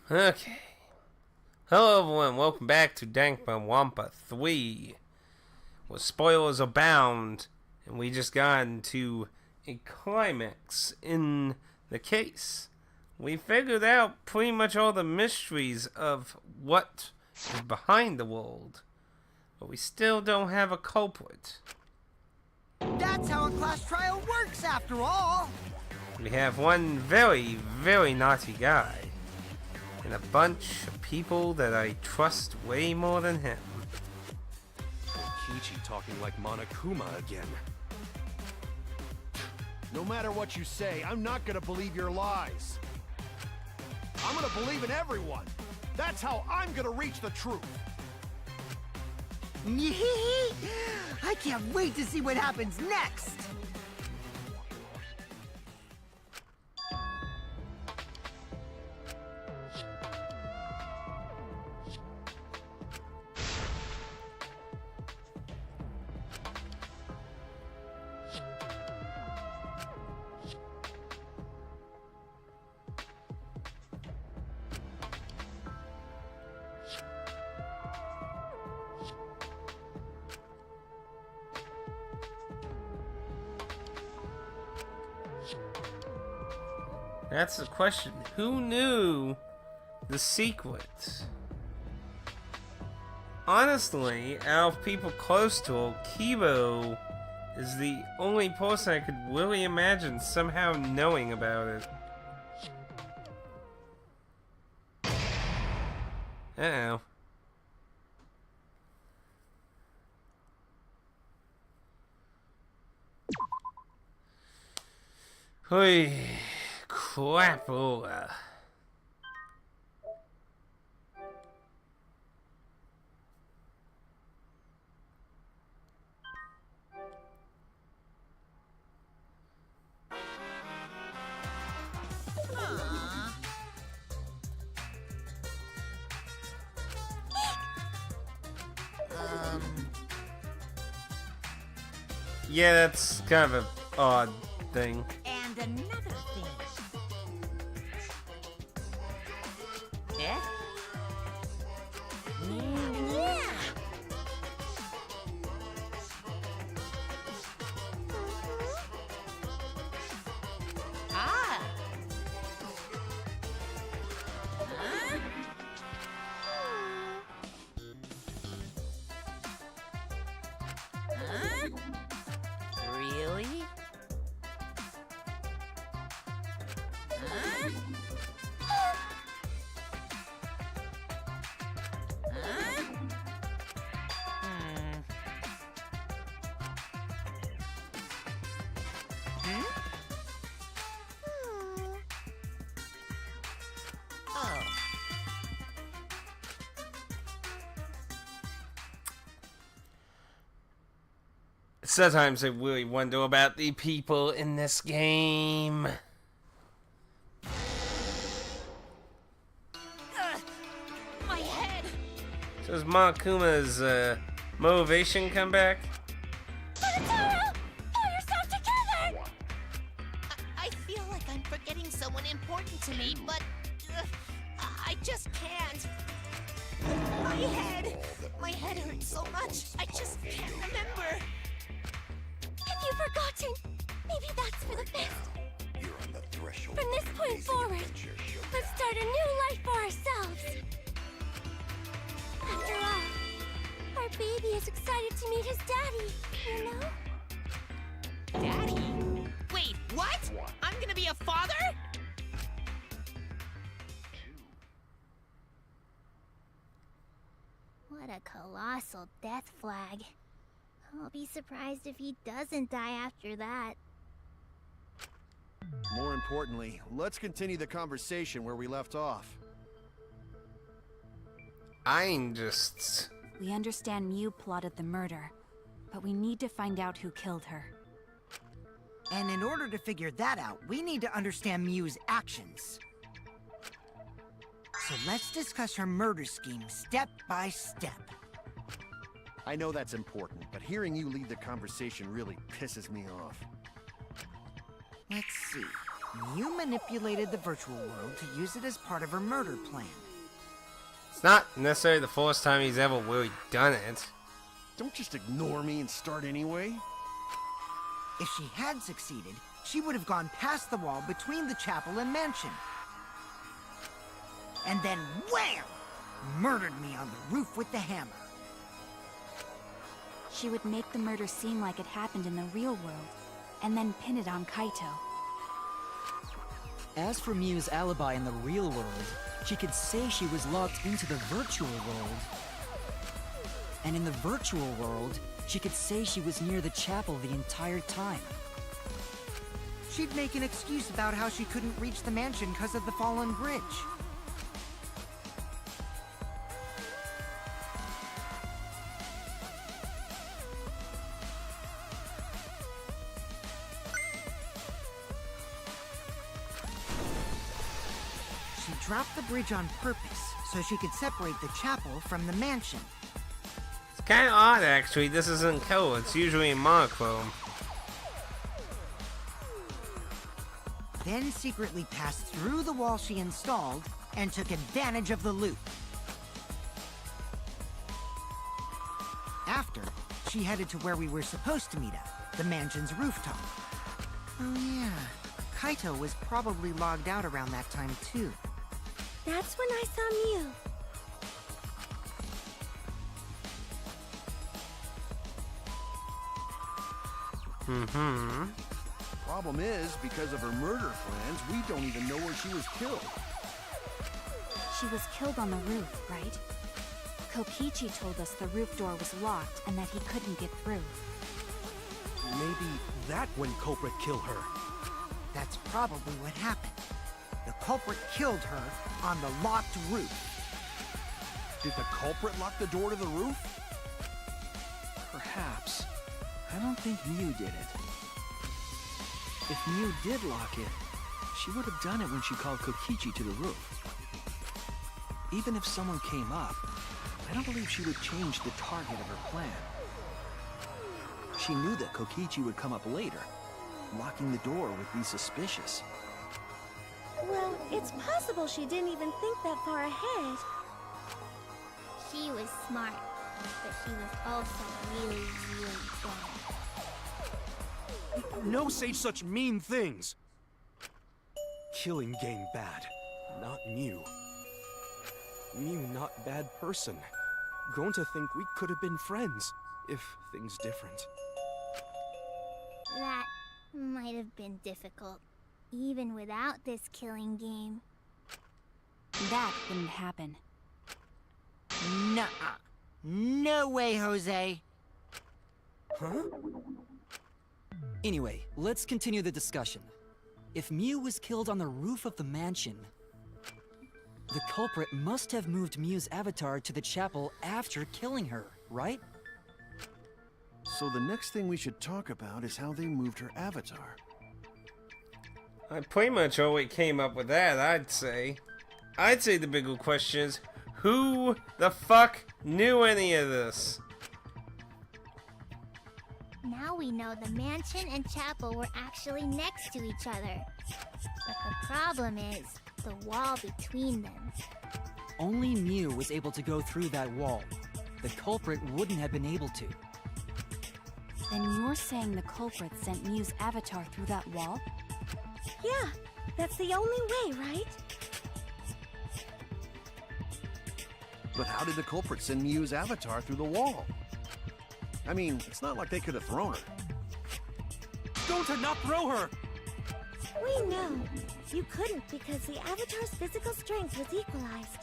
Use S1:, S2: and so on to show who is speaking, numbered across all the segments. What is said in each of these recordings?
S1: Okay. Hello everyone, welcome back to Danganronpa 3. Where spoilers abound, and we just got into a climax in the case. We figured out pretty much all the mysteries of what is behind the world. But we still don't have a culprit.
S2: That's how a class trial works, after all!
S1: We have one very, very naughty guy. And a bunch of people that I trust way more than him.
S3: Kichi talking like Monokuma again. No matter what you say, I'm not gonna believe your lies. I'm gonna believe in everyone. That's how I'm gonna reach the truth.
S2: I can't wait to see what happens next!
S1: That's the question. Who knew the secret? Honestly, out of people close to her, Kibo is the only person I could really imagine somehow knowing about it. Uh-oh. Hui. Crapola. Yeah, that's kind of an odd thing.
S4: And another thing. Yeah? Yeah! Ah! Huh? Huh? Really? Huh? Huh? Oh.
S1: Sometimes I really wonder about the people in this game.
S4: My head!
S1: So does Monokuma's motivation come back?
S4: Taro! Pull yourself together! I feel like I'm forgetting someone important to me, but I just can't. My head hurts so much, I just can't remember. Have you forgotten? Maybe that's for the best.
S5: You're on the threshold.
S4: From this point forward, let's start a new life for ourselves. After all, our baby is excited to meet his daddy, you know? Daddy? Wait, what? I'm gonna be a father?
S6: What a colossal death flag. I'll be surprised if he doesn't die after that.
S3: More importantly, let's continue the conversation where we left off.
S1: I'm just...
S7: We understand Mew plotted the murder, but we need to find out who killed her.
S2: And in order to figure that out, we need to understand Mew's actions. So let's discuss her murder scheme step by step.
S3: I know that's important, but hearing you lead the conversation really pisses me off.
S2: Let's see. You manipulated the virtual world to use it as part of her murder plan.
S1: It's not necessarily the first time he's ever really done it.
S3: Don't just ignore me and start anyway.
S2: If she had succeeded, she would have gone past the wall between the chapel and mansion. And then wham! Murdered me on the roof with the hammer.
S7: She would make the murder seem like it happened in the real world, and then pin it on Kaito.
S8: As for Miu's alibi in the real world, she could say she was locked into the virtual world. And in the virtual world, she could say she was near the chapel the entire time.
S2: She'd make an excuse about how she couldn't reach the mansion because of the fallen bridge. She dropped the bridge on purpose so she could separate the chapel from the mansion.
S1: It's kind of odd, actually. This isn't color. It's usually in monochrome.
S2: Then secretly passed through the wall she installed and took advantage of the loop. After, she headed to where we were supposed to meet up, the mansion's rooftop. Oh yeah, Kaito was probably logged out around that time too.
S4: That's when I saw Miu.
S1: Mm-hmm.
S3: Problem is, because of her murder plans, we don't even know where she was killed.
S7: She was killed on the roof, right? Kokichi told us the roof door was locked and that he couldn't get through.
S3: Maybe that when culprit killed her.
S2: That's probably what happened. The culprit killed her on the locked roof.
S3: Did the culprit lock the door to the roof?
S8: Perhaps. I don't think Miu did it. If Miu did lock it, she would have done it when she called Kokichi to the roof. Even if someone came up, I don't believe she would change the target of her plan. She knew that Kokichi would come up later. Locking the door would be suspicious.
S4: Well, it's possible she didn't even think that far ahead.
S6: She was smart, but she was also really, really dumb.
S9: No say such mean things. Killing game bad, not Miu. Miu not bad person. Going to think we could have been friends, if things different.
S6: That might have been difficult, even without this killing game.
S7: That wouldn't happen.
S2: Nuh-uh. No way, Jose.
S9: Huh?
S8: Anyway, let's continue the discussion. If Miu was killed on the roof of the mansion, the culprit must have moved Miu's avatar to the chapel after killing her, right?
S3: So the next thing we should talk about is how they moved her avatar.
S1: I pretty much already came up with that, I'd say. I'd say the bigger question is, who the fuck knew any of this?
S6: Now we know the mansion and chapel were actually next to each other. But the problem is the wall between them.
S8: Only Miu was able to go through that wall. The culprit wouldn't have been able to.
S7: Then you're saying the culprit sent Miu's avatar through that wall?
S4: Yeah, that's the only way, right?
S3: But how did the culprit send Miu's avatar through the wall? I mean, it's not like they could have thrown her.
S9: Don't not throw her!
S4: We know. You couldn't because the avatar's physical strength was equalized.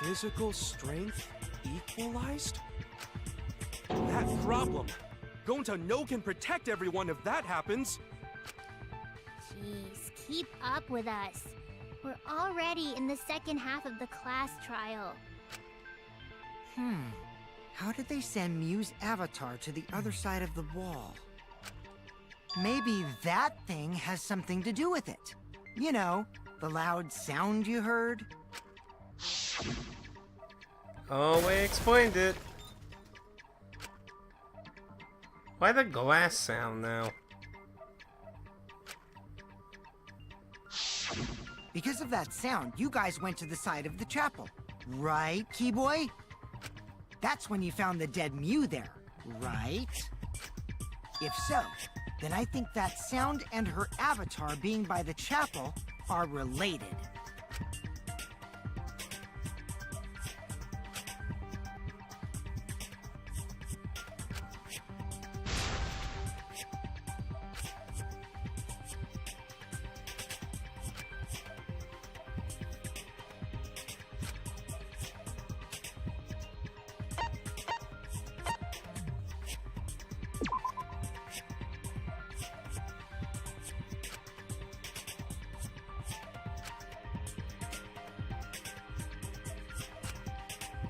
S9: Physical strength equalized? That problem. Gonta no can protect everyone if that happens.
S6: Jeez, keep up with us. We're already in the second half of the class trial.
S2: How did they send Miu's avatar to the other side of the wall? Maybe that thing has something to do with it. You know, the loud sound you heard?
S1: Oh, we explained it. Why the glass sound now?
S2: Because of that sound, you guys went to the side of the chapel. Right, Keyboy? That's when you found the dead Mew there, right? If so, then I think that sound and her avatar being by the chapel are related.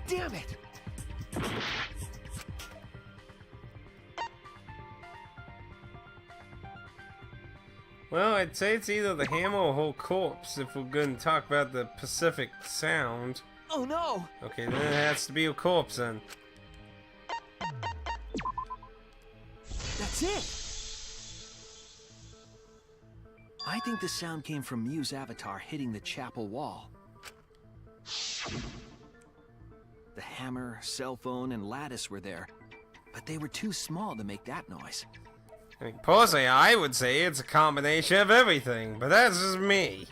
S9: Damn it!
S1: Well, I'd say it's either the hammer or whole corpse if we're going to talk about the Pacific sound.
S8: Oh no!
S1: Okay, then it has to be a corpse then.
S8: That's it! I think the sound came from Mew's avatar hitting the chapel wall. The hammer, cell phone, and lattice were there, but they were too small to make that noise.
S1: I mean, personally, I would say it's a combination of everything, but that's just me.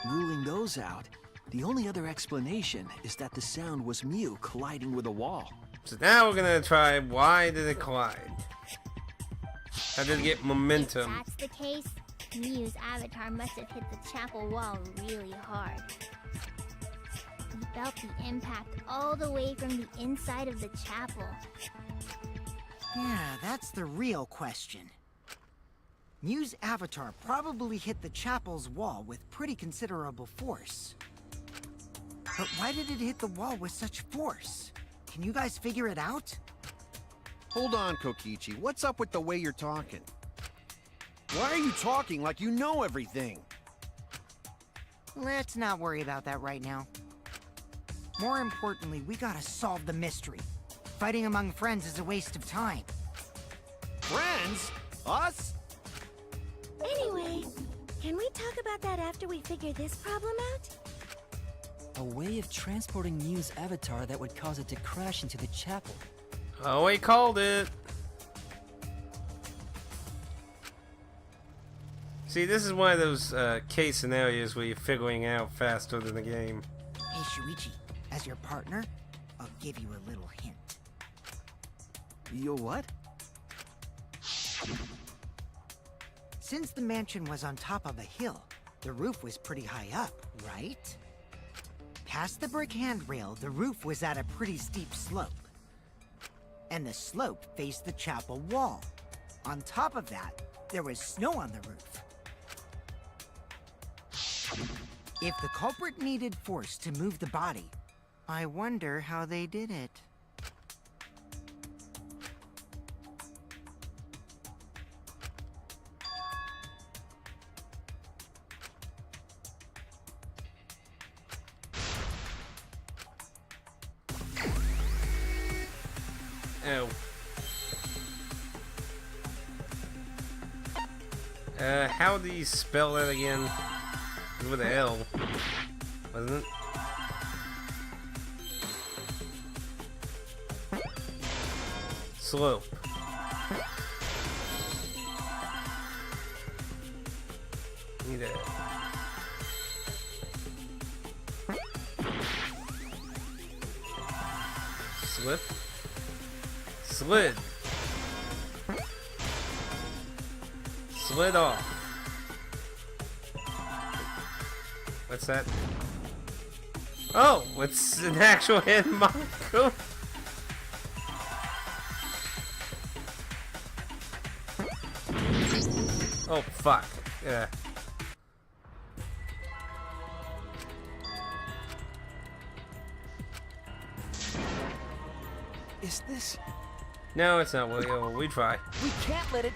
S8: Ruling those out, the only other explanation is that the sound was Mew colliding with a wall.
S1: So now we're gonna try why did it collide? How did it get momentum?
S6: If that's the case, Mew's avatar must have hit the chapel wall really hard. He felt the impact all the way from the inside of the chapel.
S2: Yeah, that's the real question. Mew's avatar probably hit the chapel's wall with pretty considerable force. But why did it hit the wall with such force? Can you guys figure it out?
S3: Hold on, Kokichi. What's up with the way you're talking? Why are you talking like you know everything?
S2: Let's not worry about that right now. More importantly, we gotta solve the mystery. Fighting among friends is a waste of time.
S3: Friends? Us?
S4: Anyway, can we talk about that after we figure this problem out?
S10: A way of transporting Mew's avatar that would cause it to crash into the chapel.
S1: Oh, we called it. See, this is one of those case scenarios where you're figuring out faster than the game.
S2: Hey, Shuichi, as your partner, I'll give you a little hint.
S8: Yo, what?
S2: Since the mansion was on top of a hill, the roof was pretty high up, right? Past the brick handrail, the roof was at a pretty steep slope. And the slope faced the chapel wall. On top of that, there was snow on the roof. If the culprit needed force to move the body, I wonder how they did it.
S1: Oh. How do you spell that again? It was with an L, wasn't it? Slope. Need a... Slip? Slid. Slid off. What's that? Oh, it's an actual hidden manga. Oh, fuck. Yeah.
S8: Is this...
S1: No, it's not. Well, we try.
S8: We can't let it...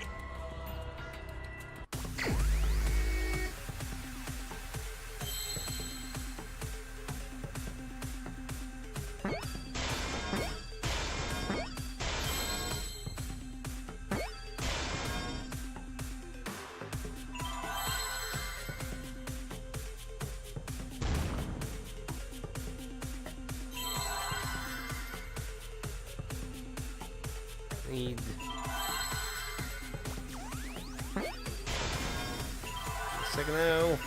S1: Second arrow.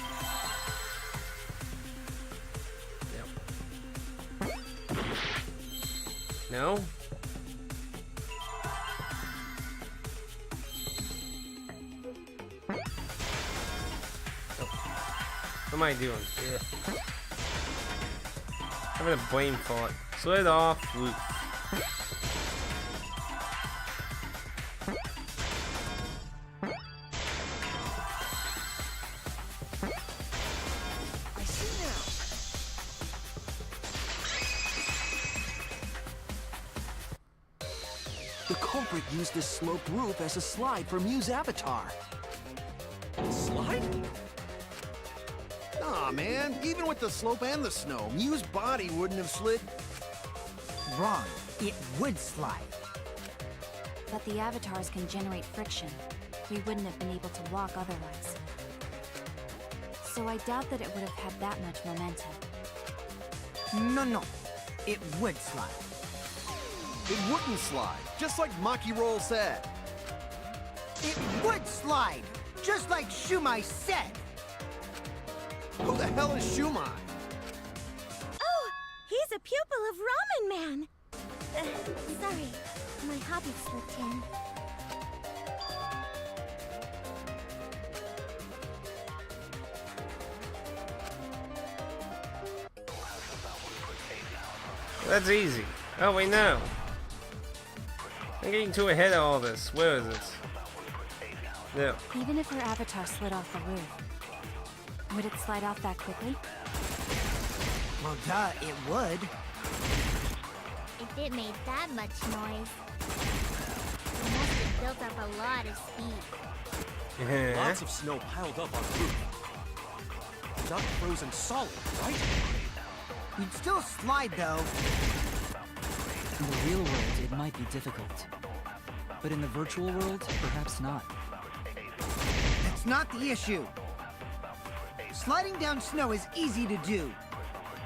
S1: Yep. No? What am I doing? Yeah. I'm gonna blame for it. Slid off roof.
S3: I see now.
S8: The culprit used this sloped roof as a slide for Mew's avatar.
S3: Slide? Aw, man. Even with the slope and the snow, Mew's body wouldn't have slid.
S2: Wrong. It would slide.
S7: But the avatars can generate friction. We wouldn't have been able to walk otherwise. So I doubt that it would have had that much momentum.
S2: No. It would slide.
S3: It wouldn't slide, just like Maki Roll said.
S2: It would slide, just like Shumai said.
S3: Who the hell is Shumai?
S6: Oh, he's a pupil of Ramen Man. Sorry, my hobby slipped in.
S1: That's easy. Oh, wait, no. I'm getting too ahead of all this. Where is this? No.
S7: Even if her avatar slid off the roof, would it slide off that quickly?
S2: Well, duh, it would.
S6: If it made that much noise, it must have built up a lot of speed.
S9: Lots of snow piled up on the roof. Not frozen solid, right?
S2: You'd still slide, though.
S10: In the real world, it might be difficult. But in the virtual world, perhaps not.
S2: That's not the issue. Sliding down snow is easy to do.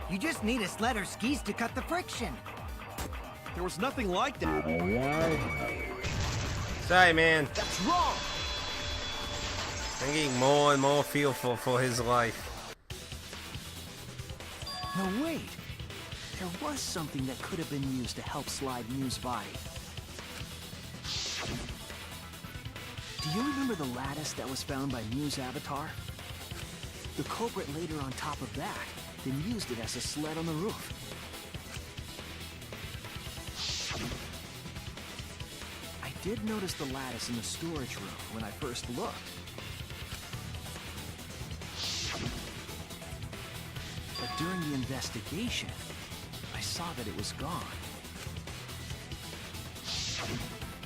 S2: You just need a sled or skis to cut the friction.
S3: There was nothing like that.
S1: Sorry, man.
S3: That's wrong!
S1: I'm getting more and more fearful for his life.
S8: No, wait. There was something that could have been used to help slide Mew's body. Do you remember the lattice that was found by Mew's avatar? The culprit laid her on top of that, then used it as a sled on the roof. I did notice the lattice in the storage room when I first looked. But during the investigation, I saw that it was gone.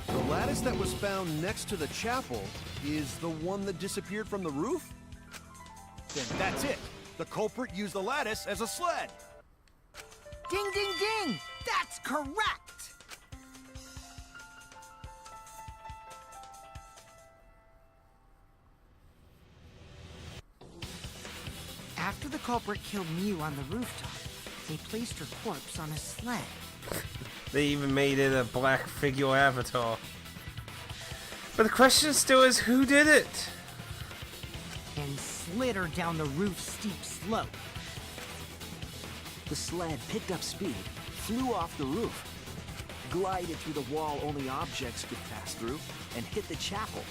S3: The lattice that was found next to the chapel is the one that disappeared from the roof? Then that's it. The culprit used the lattice as a sled.
S2: Ding, ding, ding! That's correct! After the culprit killed Mew on the rooftop, they placed her corpse on a sled.
S1: They even made it a black figure avatar. But the question still is, who did it?
S2: And slid her down the roof's steep slope.
S8: The sled picked up speed, flew off the roof, glided through the wall only objects could pass through, and hit the chapel.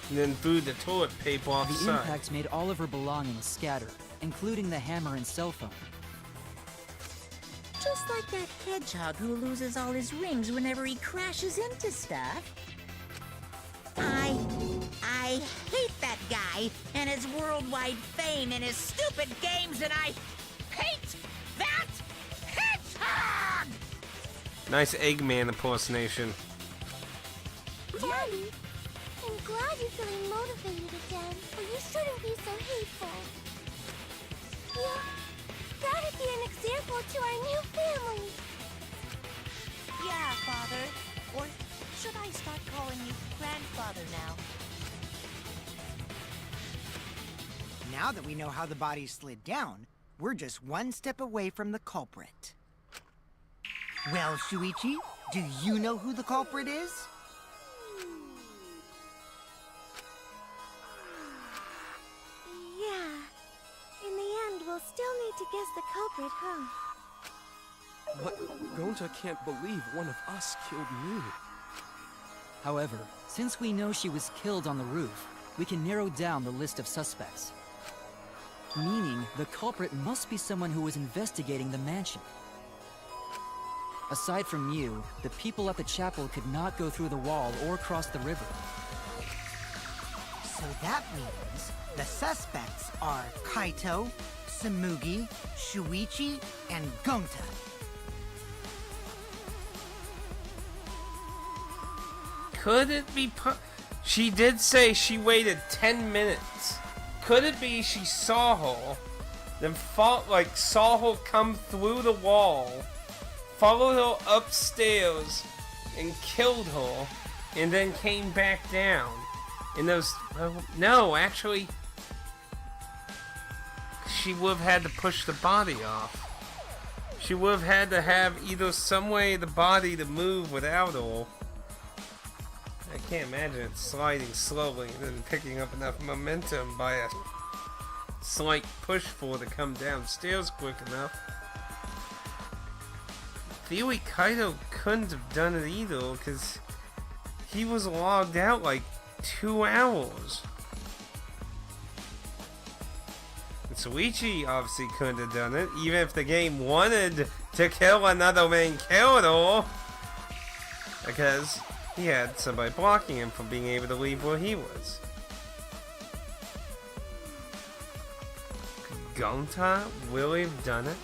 S1: And then threw the toilet paper off the
S10: The
S1: side.
S10: impact made all of her belongings scatter, including the hammer and cell phone.
S11: Just like that hedgehog who loses all his rings whenever he crashes into stuff. I hate that guy and his worldwide fame and his stupid games, and I hate that hedgehog!
S1: Nice Eggman impersonation.
S6: Daddy, I'm glad you're feeling motivated again, but you shouldn't be so hateful. Yeah, that'd be an example to our new family.
S4: Yeah, Father. Or should I start calling you Grandfather now?
S2: Now that we know how the body slid down, we're just one step away from the culprit. Well, Shuichi, do you know who the culprit is?
S6: Yeah. In the end, we'll still need to guess the culprit, huh?
S9: But Gonta can't believe one of us killed Mew.
S10: However, since we know she was killed on the roof, we can narrow down the list of suspects. Meaning, the culprit must be someone who was investigating the mansion. Aside from you, the people at the chapel could not go through the wall or cross the river.
S2: So that means the suspects are Kaito, Tsumugi, Shuichi, and Gonta.
S1: Could it be she did say she waited 10 minutes. Could it be she saw her, then saw her come through the wall, followed her upstairs, and killed her, and then came back down? In those... no, actually... she would have had to push the body off. She would have had to have either some way the body to move without her. I can't imagine it sliding slowly and then picking up enough momentum by a slight push for to come downstairs quick enough. Theory Kaito couldn't have done it either because he was logged out like 2 hours. And Shuichi obviously couldn't have done it, even if the game wanted to kill another main character, because he had somebody blocking him from being able to leave where he was. Could Gonta really have done it?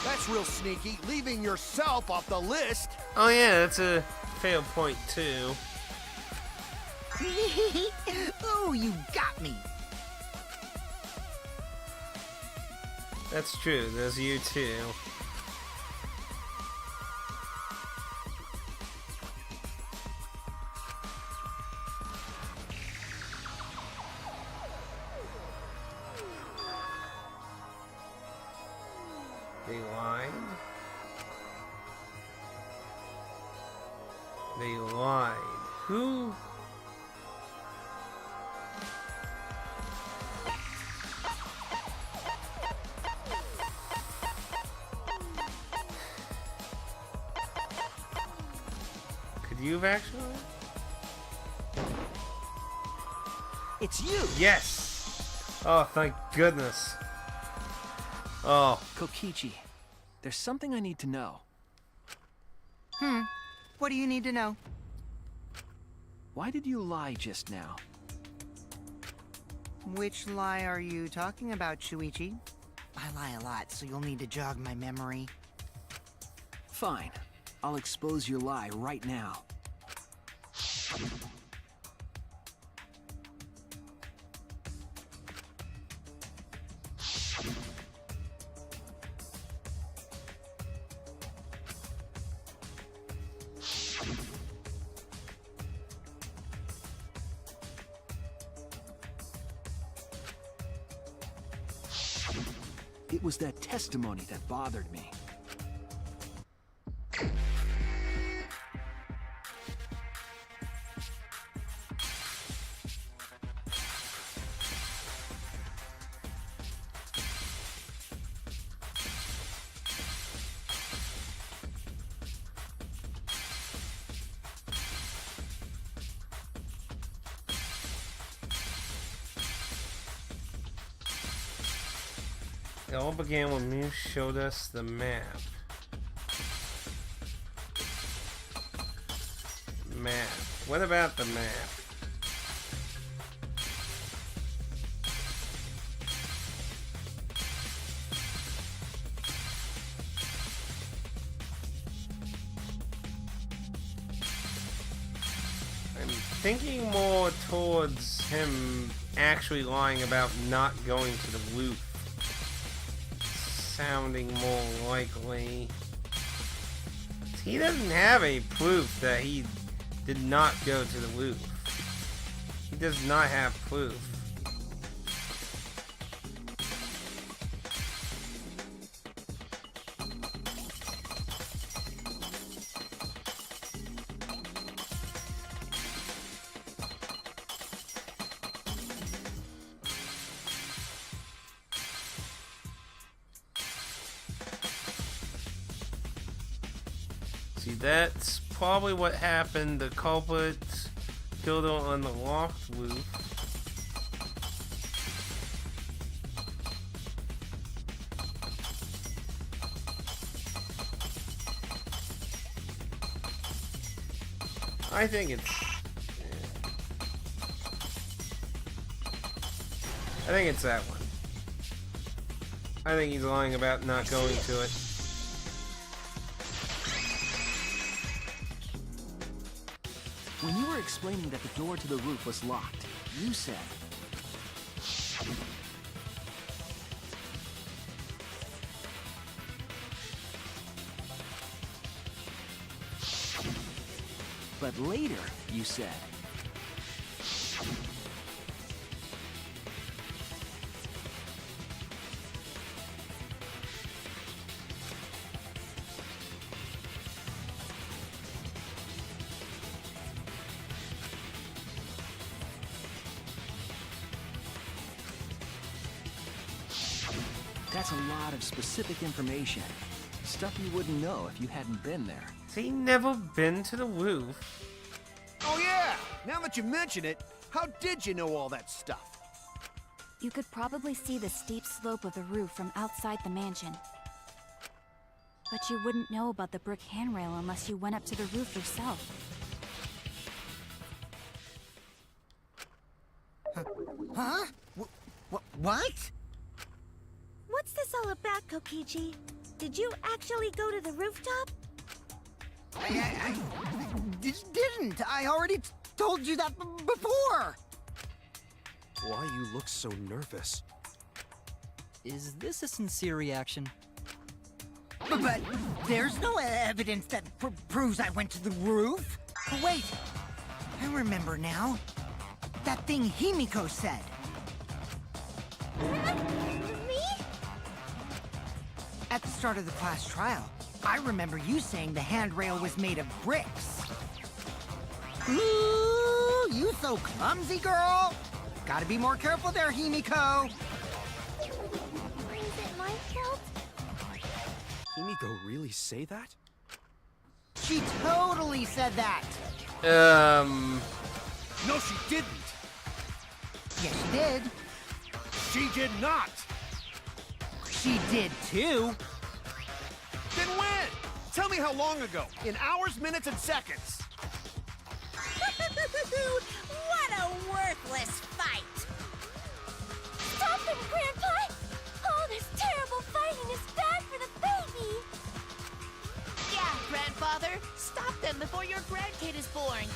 S3: That's real sneaky, leaving yourself off the list.
S1: Oh yeah, that's a fair point too.
S2: Oh, you got me.
S1: That's true, there's you too. They lied. They lied. Who? Could you have actually?
S2: It's you!
S1: Yes! Oh, thank goodness. Oh.
S8: Kokichi, there's something I need to know.
S2: What do you need to know?
S8: Why did you lie just now?
S2: Which lie are you talking about, Shuichi? I lie a lot, so you'll need to jog my memory.
S8: Fine. I'll expose your lie right now. It was that testimony that bothered me.
S1: It all began when Mew showed us the map. What about the map? I'm thinking more towards him actually lying about not going to the roof. Sounding more likely. He doesn't have any proof that he did not go to the roof. He does not have proof. See, that's probably what happened. The culprit killed her on the locked roof. I think it's... I think it's that one. I think he's lying about not going to it.
S8: When you were explaining that the door to the roof was locked, you said... But later, you said... That's a lot of specific information. Stuff you wouldn't know if you hadn't been there.
S1: Has he never been to the roof?
S3: Oh yeah! Now that you mention it, how did you know all that stuff?
S7: You could probably see the steep slope of the roof from outside the mansion. But you wouldn't know about the brick handrail unless you went up to the roof yourself.
S2: Huh? What?
S4: What's this all about, Kokichi? Did you actually go to the rooftop?
S2: I didn't. I already told you that before.
S9: Why you look so nervous?
S10: Is this a sincere reaction?
S2: But there's no evidence that proves I went to the roof. Wait, I remember now. That thing Himiko said.
S4: Me?
S2: At the start of the class trial, I remember you saying the handrail was made of bricks. Ooh, you so clumsy, girl. Gotta be more careful there, Himiko.
S4: Is it my fault?
S9: Himiko really say that?
S2: She totally said that.
S3: No, she didn't!
S2: Yes, she did.
S3: She did not!
S2: She did too.
S3: Then when? Tell me how long ago. In hours, minutes, and seconds.
S11: What a worthless fight!
S4: Stop them, Grandpa! All this terrible fighting is bad for the baby! Yeah, Grandfather. Stop them before your grandkid is born.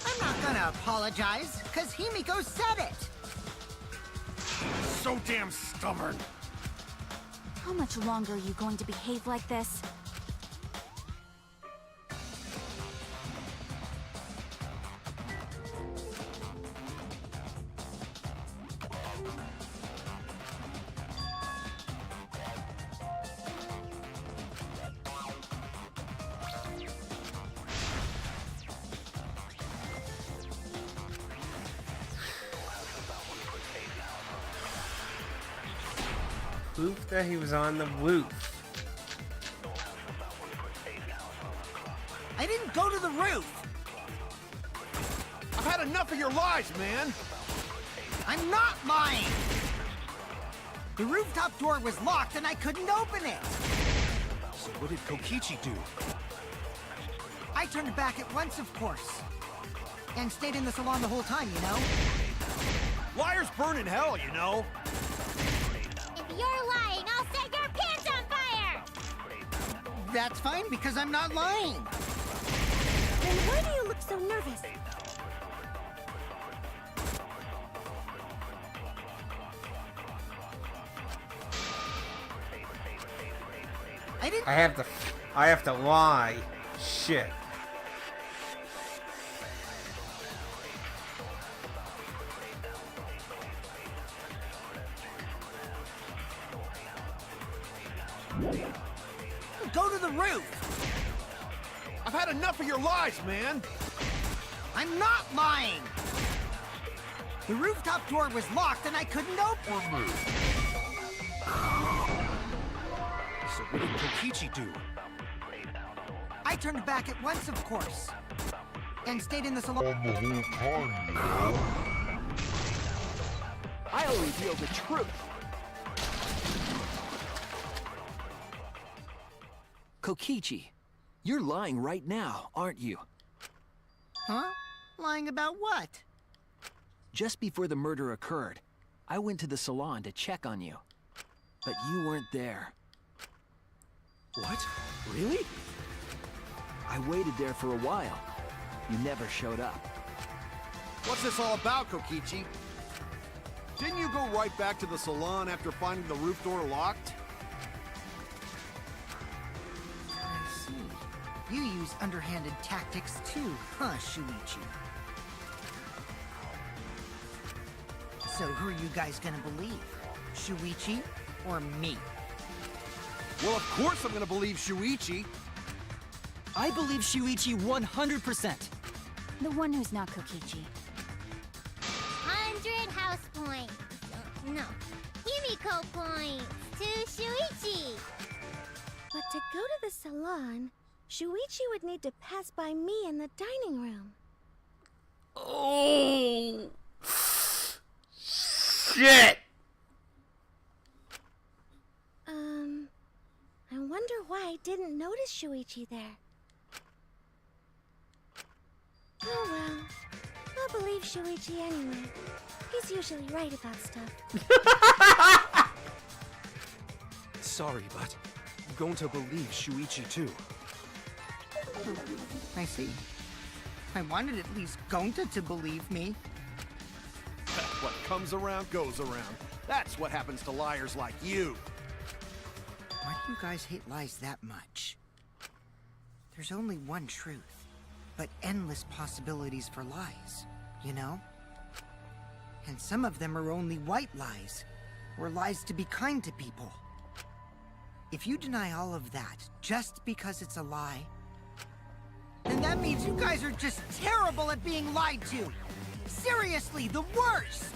S2: I'm not gonna apologize, because Himiko said it.
S3: So damn stubborn.
S7: How much longer are you going to behave like this?
S1: Proof that he was on the roof.
S2: I didn't go to the roof.
S3: I've had enough of your lies, man.
S2: I'm not lying. The rooftop door was locked and I couldn't open it.
S3: So what did Kokichi do?
S2: I turned back at once, of course. And stayed in the salon the whole time, you know?
S3: Liars burn in hell, you know.
S4: If you're lying, I'll set your pants on fire!
S2: That's fine, because I'm not lying.
S4: Then why do you look so nervous?
S1: I have to lie. Shit.
S2: Go to the roof.
S3: I've had enough of your lies, man.
S2: I'm not lying. The rooftop door was locked and I couldn't open it.
S3: So what did Kokichi do?
S2: I turned back at once, of course. And stayed in the salon.
S8: I'll reveal the truth. Kokichi, you're lying right now, aren't you?
S2: Huh? Lying about what?
S8: Just before the murder occurred, I went to the salon to check on you. But you weren't there.
S9: What? Really?
S8: I waited there for a while. You never showed up.
S3: What's this all about, Kokichi? Didn't you go right back to the salon after finding the roof door locked?
S2: I see. You use underhanded tactics too, huh, Shuichi? So who are you guys gonna believe? Shuichi or me?
S3: Well, of course I'm gonna believe Shuichi.
S10: I believe Shuichi 100%.
S7: The one who's not Kokichi.
S6: 100 house points. No, Himiko points to Shuichi.
S4: But to go to the salon, Shuichi would need to pass by me in the dining room.
S1: Oh. Shit!
S4: I wonder why I didn't notice Shuichi there. Oh well, I'll believe Shuichi anyway. He's usually right about stuff.
S9: Sorry, but I'm going to believe Shuichi too.
S2: I see. I wanted at least Gonta to believe me.
S3: What comes around goes around. That's what happens to liars like you.
S2: Why do you guys hate lies that much? There's only one truth, but endless possibilities for lies, you know? And some of them are only white lies, or lies to be kind to people. If you deny all of that just because it's a lie, then that means you guys are just terrible at being lied to. Seriously, the worst!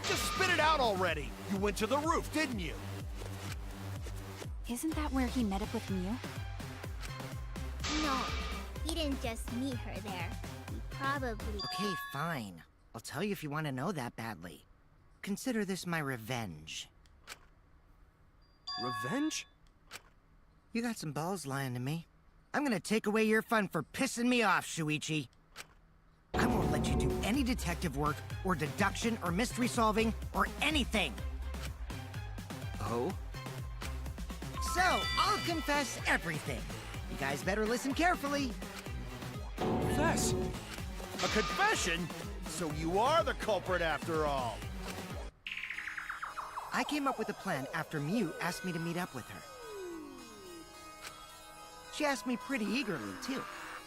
S3: Just spit it out already. You went to the roof, didn't you?
S7: Isn't that where he met up with Mew?
S6: No, he didn't just meet her there. He probably...
S2: Okay, fine. I'll tell you if you want to know that badly. Consider this my revenge.
S9: Revenge?
S2: You got some balls lying to me. I'm gonna take away your fun for pissing me off, Shuichi. I won't let you do any detective work, or deduction, or mystery solving, or anything.
S8: Oh?
S2: So, I'll confess everything. You guys better listen carefully.
S9: Confess?
S3: A confession? So you are the culprit after all.
S2: I came up with a plan after Mew asked me to meet up with her. She asked me pretty eagerly, too.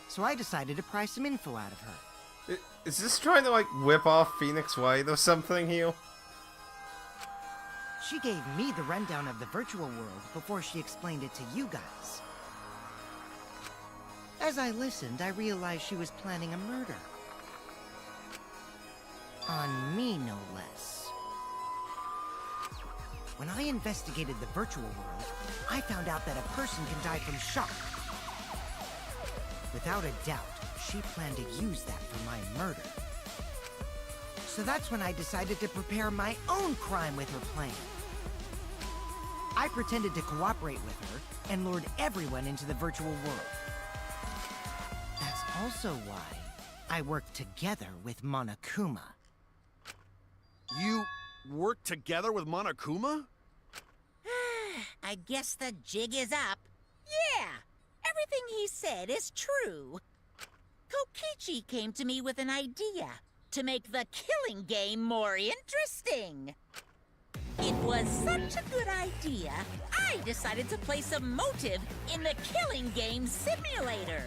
S2: So I decided to pry some info out of her.
S1: Is this trying to, like, whip off Phoenix White or something here?
S2: She gave me the rundown of the virtual world before she explained it to you guys. As I listened, I realized she was planning a murder. On me, no less. When I investigated the virtual world, I found out that a person can die from shock. Without a doubt, she planned to use that for my murder. So that's when I decided to prepare my own crime with her plan. I pretended to cooperate with her and lured everyone into the virtual world. That's also why I worked together with Monokuma.
S3: You worked together with Monokuma?
S11: I guess the jig is up. Yeah, everything he said is true. Kokichi came to me with an idea to make the killing game more interesting. It was such a good idea, I decided to place a motive in the killing game simulator.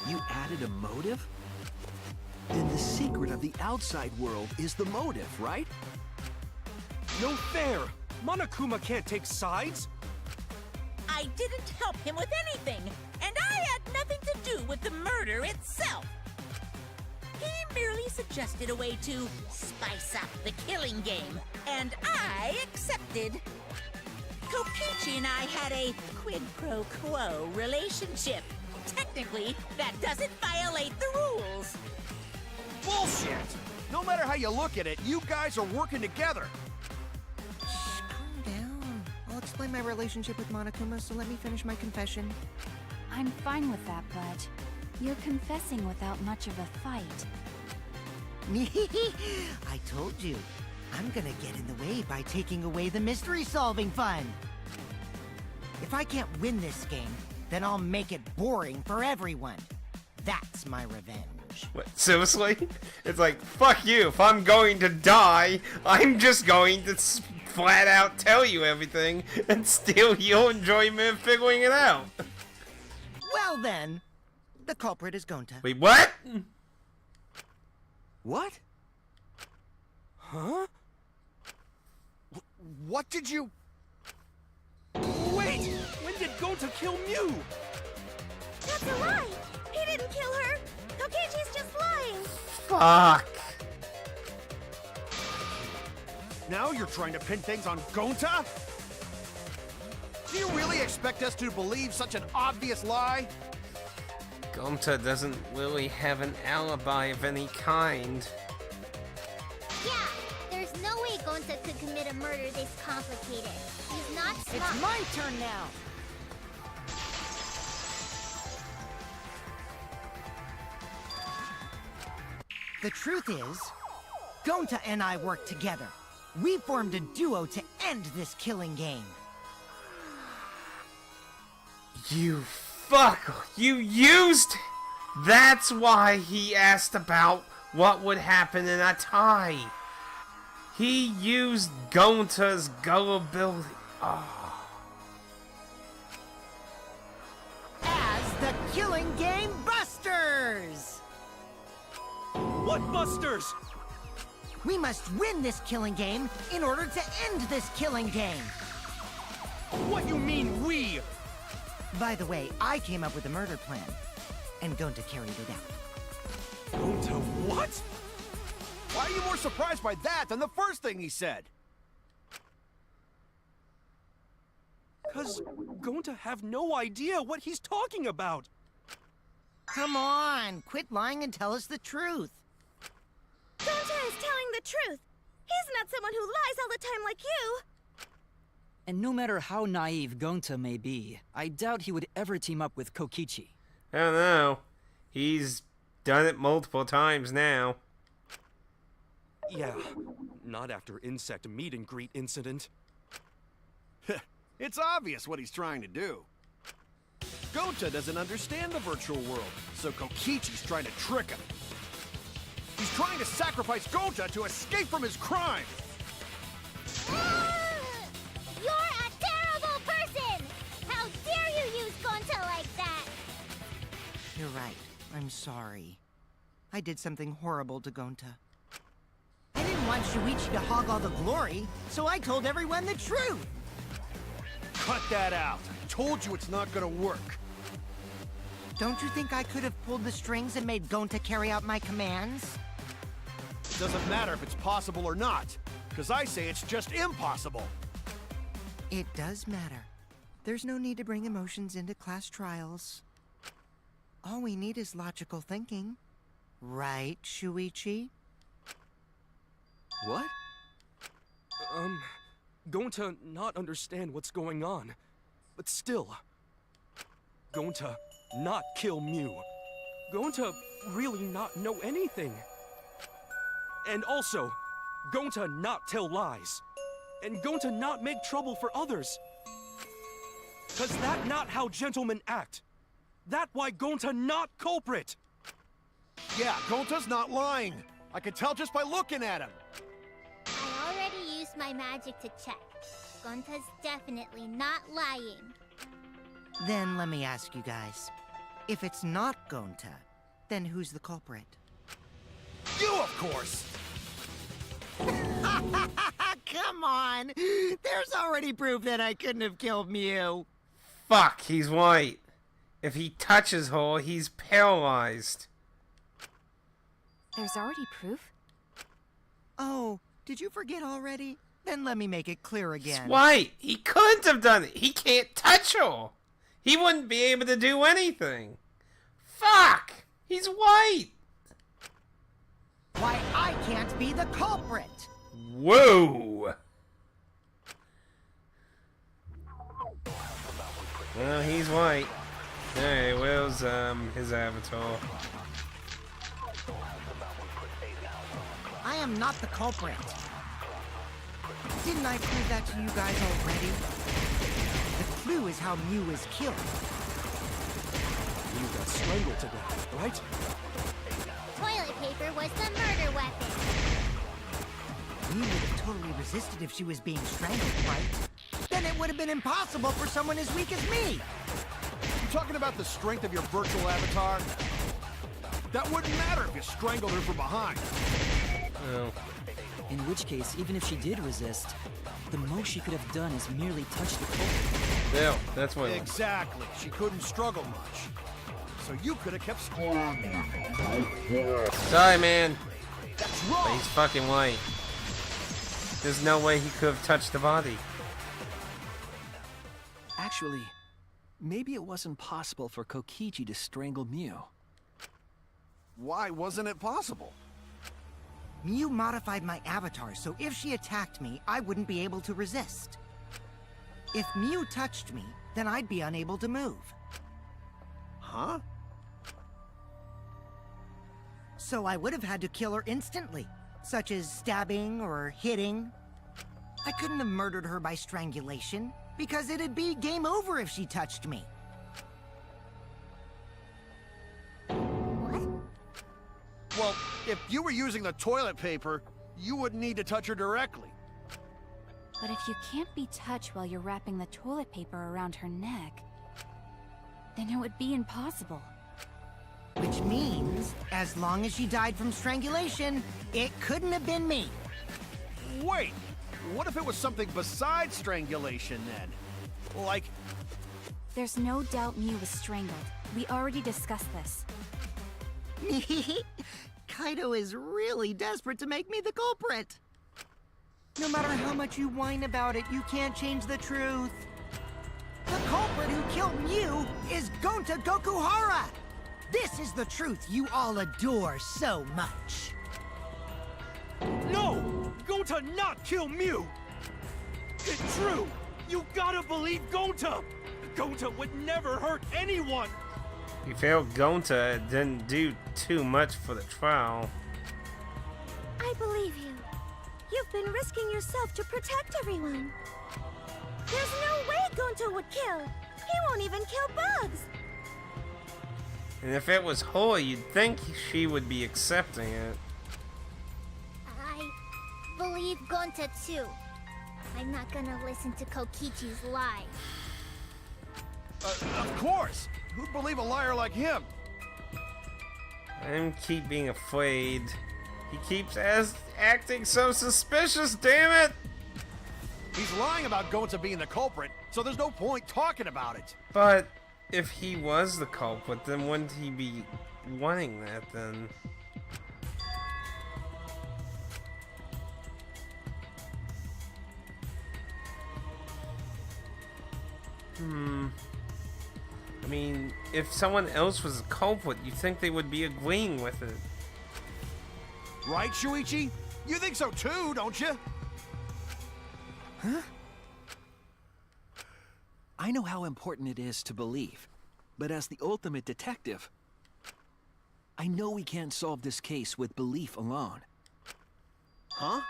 S8: You added a motive? Then the secret of the outside world is the motive, right?
S9: No fair! Monokuma can't take sides!
S11: I didn't help him with anything, and I had nothing to do with the murder itself. He merely suggested a way to spice up the killing game, and I accepted. Kokichi and I had a quid pro quo relationship. Technically, that doesn't violate the rules.
S3: Bullshit! No matter how you look at it, you guys are working together.
S2: Shh, calm down. I'll explain my relationship with Monokuma, so let me finish my confession.
S7: I'm fine with that, but you're confessing without much of a fight.
S2: I told you. I'm gonna get in the way by taking away the mystery-solving fun. If I can't win this game, then I'll make it boring for everyone. That's my revenge.
S1: What, seriously? It's like, fuck you, if I'm going to die, I'm just going to flat out tell you everything and steal your enjoyment of figuring it out.
S2: Well then, the culprit is Gonta.
S1: Wait, what?
S3: What? Huh? What did you...
S9: Wait! When did Gonta kill Mew?
S4: That's a lie! He didn't kill her! Kokichi's just lying!
S1: Fuck.
S3: Now you're trying to pin things on Gonta? Do you really expect us to believe such an obvious lie?
S1: Gonta doesn't really have an alibi of any kind.
S6: Yeah, there's no way Gonta could commit a murder this complicated. He's not smart.
S2: It's my turn now. The truth is, Gonta and I worked together. We formed a duo to end this killing game.
S1: You fuck! You used... That's why he asked about what would happen in a tie. He used Gonta's gullibility. Oh.
S2: As the Killing Game Busters!
S9: What Busters?
S2: We must win this killing game in order to end this killing game.
S9: What you mean, we?
S2: By the way, I came up with a murder plan, and Gonta carried it out.
S9: Gonta what?
S3: Why are you more surprised by that than the first thing he said?
S9: 'Cause Gonta have no idea what he's talking about.
S2: Come on, quit lying and tell us the truth.
S4: Gonta is telling the truth! He's not someone who lies all the time like you!
S10: And no matter how naive Gonta may be, I doubt he would ever team up with Kokichi.
S1: I don't know. He's done it multiple times now.
S9: Yeah, not after insect meet and greet incident.
S3: It's obvious what he's trying to do. Gonta doesn't understand the virtual world, so Kokichi's trying to trick him. He's trying to sacrifice Gonta to escape from his crime.
S6: You're a terrible person! How dare you use Gonta like that?
S2: You're right. I'm sorry. I did something horrible to Gonta. I didn't want Shuichi to hog all the glory, so I told everyone the truth.
S3: Cut that out. I told you it's not gonna work.
S2: Don't you think I could have pulled the strings and made Gonta carry out my commands?
S3: It doesn't matter if it's possible or not, because I say it's just impossible.
S2: It does matter. There's no need to bring emotions into class trials. All we need is logical thinking. Right, Shuichi?
S9: What? Gonta not understand what's going on. But still, Gonta not kill Mew. Gonta really not know anything. And also, Gonta not tell lies. And Gonta not make trouble for others. 'Cause that not how gentlemen act. That why Gonta not culprit.
S3: Yeah, Gonta's not lying. I can tell just by looking at him.
S6: I already used my magic to check. Gonta's definitely not lying.
S2: Then let me ask you guys. If it's not Gonta, then who's the culprit?
S3: You, of course!
S2: Come on! There's already proof that I couldn't have killed Mew.
S1: Fuck, he's white. If he touches her, he's paralyzed.
S7: There's already proof?
S2: Oh, did you forget already? Then let me make it clear again.
S1: It's white. He couldn't have done it. He can't touch her. He wouldn't be able to do anything. Fuck! He's white.
S2: Why, I can't be the culprit.
S1: Whoa! Well, he's white. Alright, where's his avatar?
S2: I am not the culprit. Didn't I prove that to you guys already? The clue is how Mew was killed.
S3: You got strangled to death, right?
S6: Toilet paper was the murder weapon.
S2: Mew would have totally resisted if she was being strangled, right? Then it would have been impossible for someone as weak as me.
S3: You talking about the strength of your virtual avatar? That wouldn't matter if you strangled her from behind.
S1: Oh.
S10: In which case, even if she did resist, the most she could have done is merely touch the culprit.
S1: Yeah, that's what.
S3: Exactly. She couldn't struggle much. So you could have kept.
S1: Sorry, man.
S3: That's
S1: But
S3: wrong.
S1: he's fucking white. There's no way he could have touched the body.
S8: Actually, maybe it wasn't possible for Kokichi to strangle Mew.
S3: Why wasn't it possible?
S2: Mew modified my avatar, so if she attacked me, I wouldn't be able to resist. If Mew touched me, then I'd be unable to move.
S3: Huh?
S2: So I would have had to kill her instantly, such as stabbing or hitting. I couldn't have murdered her by strangulation, because it'd be game over if she touched me.
S6: What?
S3: Well, if you were using the toilet paper, you wouldn't need to touch her directly.
S7: But if you can't be touched while you're wrapping the toilet paper around her neck, then it would be impossible.
S2: Which means, as long as she died from strangulation, it couldn't have been me.
S3: Wait, what if it was something besides strangulation then? Like,
S7: There's no doubt Mew was strangled. We already discussed this.
S2: Kaito is really desperate to make me the culprit. No matter how much you whine about it, you can't change the truth. The culprit who killed Mew is Gonta Gokuhara! This is the truth you all adore so much.
S9: No! Gonta not kill Mew! It's true! You gotta believe Gonta! Gonta would never hurt anyone!
S1: You failed Gonta didn't do too much for the trial.
S4: I believe you. You've been risking yourself to protect everyone. There's no way Gonta would kill. He won't even kill bugs.
S1: And if it was her, you'd think she would be accepting it.
S6: I believe Gonta too. I'm not gonna listen to Kokichi's lie.
S3: of course! Who'd believe a liar like him?
S1: I keep being afraid. He keeps acting so suspicious, damn it!
S3: He's lying about Gonta being the culprit, so there's no point talking about it.
S1: But if he was the culprit, then wouldn't he be wanting that then? I mean, if someone else was the culprit, you'd think they would be agreeing with it.
S3: Right, Shuichi? You think so too, don't you?
S8: Huh? I know how important it is to believe, but as the ultimate detective, I know we can't solve this case with belief alone.
S3: Huh?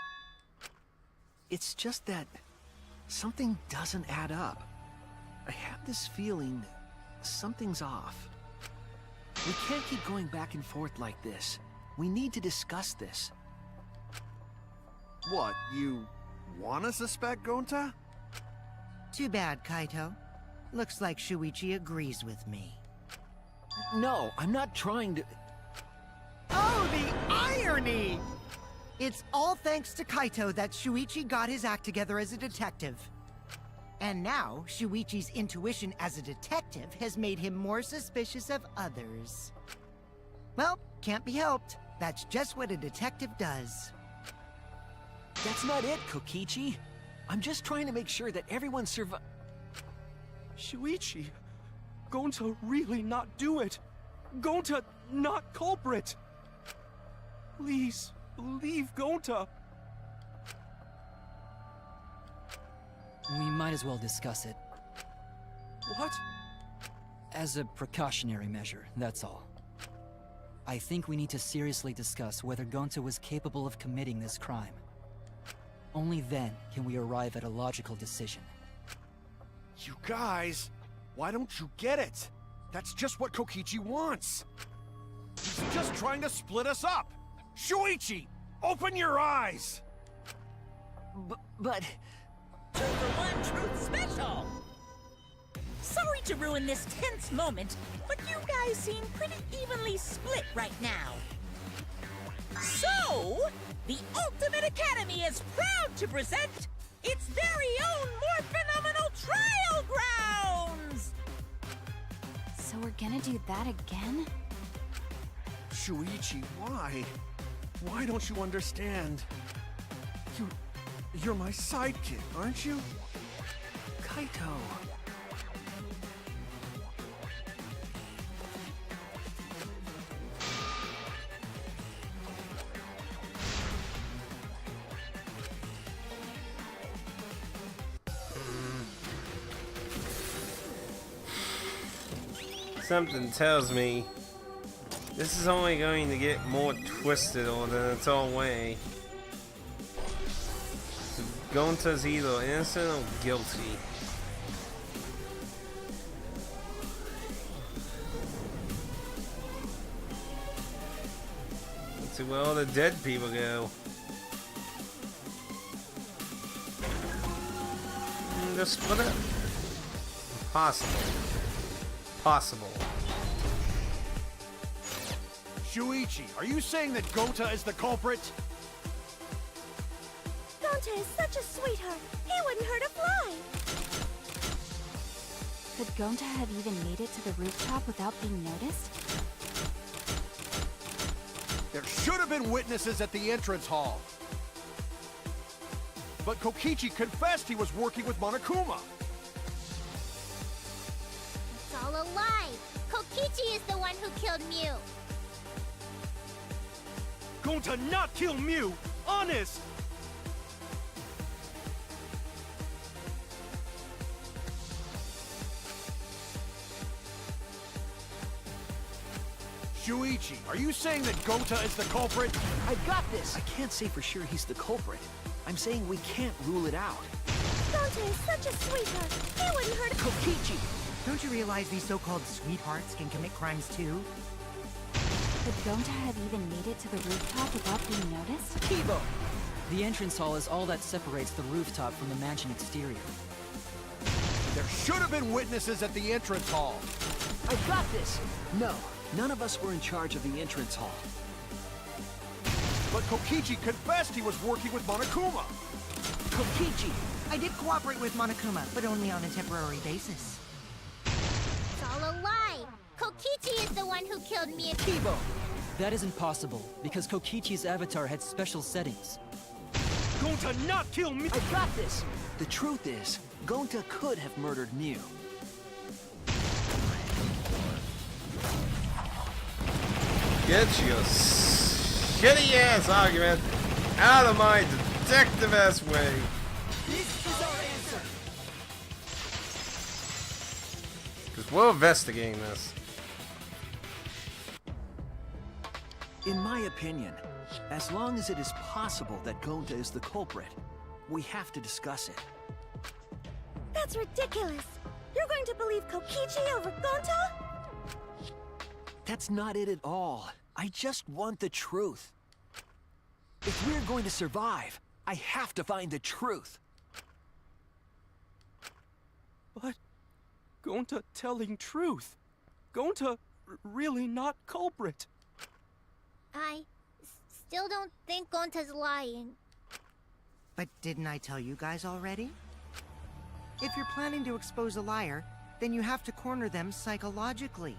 S8: It's just that something doesn't add up. I have this feeling something's off. We can't keep going back and forth like this. We need to discuss this.
S3: What, you wanna suspect Gonta?
S2: Too bad, Kaito. Looks like Shuichi agrees with me.
S8: No, I'm not trying to...
S2: Oh, the irony! It's all thanks to Kaito that Shuichi got his act together as a detective. And now, Shuichi's intuition as a detective has made him more suspicious of others. Well, can't be helped. That's just what a detective does.
S8: That's not it, Kokichi. I'm just trying to make sure that everyone
S9: Shuichi, Gonta really not do it. Gonta not culprit. Please, believe Gonta.
S10: We might as well discuss it.
S9: What?
S10: As a precautionary measure, that's all. I think we need to seriously discuss whether Gonta was capable of committing this crime. Only then can we arrive at a logical decision.
S3: You guys, why don't you get it? That's just what Kokichi wants. He's just trying to split us up. Shuichi, open your eyes!
S8: But...
S11: 2 for 1 Truth Special! Sorry to ruin this tense moment, but you guys seem pretty evenly split right now. So, the Ultimate Academy is proud to present its very own more phenomenal trial grounds!
S7: So we're gonna do that again?
S3: Shuichi, why? Why don't you understand? You're my sidekick, aren't you?
S8: Kaito...
S1: Something tells me this is only going to get more twisted than its own way. So Gonta's either innocent or guilty. Let's see where all the dead people go. Just split up. Impossible. Possible.
S3: Shuichi, are you saying that Gonta is the culprit?
S4: Gonta is such a sweetheart. He wouldn't hurt a fly.
S7: Could Gonta have even made it to the rooftop without being noticed?
S3: There should have been witnesses at the entrance hall. But Kokichi confessed he was working with Monokuma.
S6: It's all a lie. Kokichi is the one who killed Mew.
S9: Gonta not kill Mew! Honest!
S3: Shuichi, are you saying that Gonta is the culprit?
S8: I got this! I can't say for sure he's the culprit. I'm saying we can't rule it out.
S4: Gonta is such a sweetheart. He wouldn't hurt a...
S8: Kokichi!
S2: Don't you realize these so-called sweethearts can commit crimes too?
S7: Could Gonta have even made it to the rooftop without being noticed?
S10: Kibo! The entrance hall is all that separates the rooftop from the mansion exterior.
S3: There should have been witnesses at the entrance hall.
S8: I got this! No, none of us were in charge of the entrance hall.
S3: But Kokichi confessed he was working with Monokuma.
S8: Kokichi!
S2: I did cooperate with Monokuma, but only on a temporary basis.
S6: It's all a lie. Kokichi is the one who killed Mew.
S10: Kibo! That isn't possible, because Kokichi's avatar had special settings.
S9: Gonta not kill me!
S8: I got this! The truth is, Gonta could have murdered Mew.
S1: Get your shitty ass argument out of my detective ass way.
S8: This is our answer!
S1: Because we're investigating this.
S8: In my opinion, as long as it is possible that Gonta is the culprit, we have to discuss it.
S4: That's ridiculous. You're going to believe Kokichi over Gonta?
S8: That's not it at all. I just want the truth. If we're going to survive, I have to find the truth.
S9: But... Gonta telling truth. Gonta really not culprit.
S6: I still don't think Gonta's lying.
S2: But didn't I tell you guys already? If you're planning to expose a liar, then you have to corner them psychologically.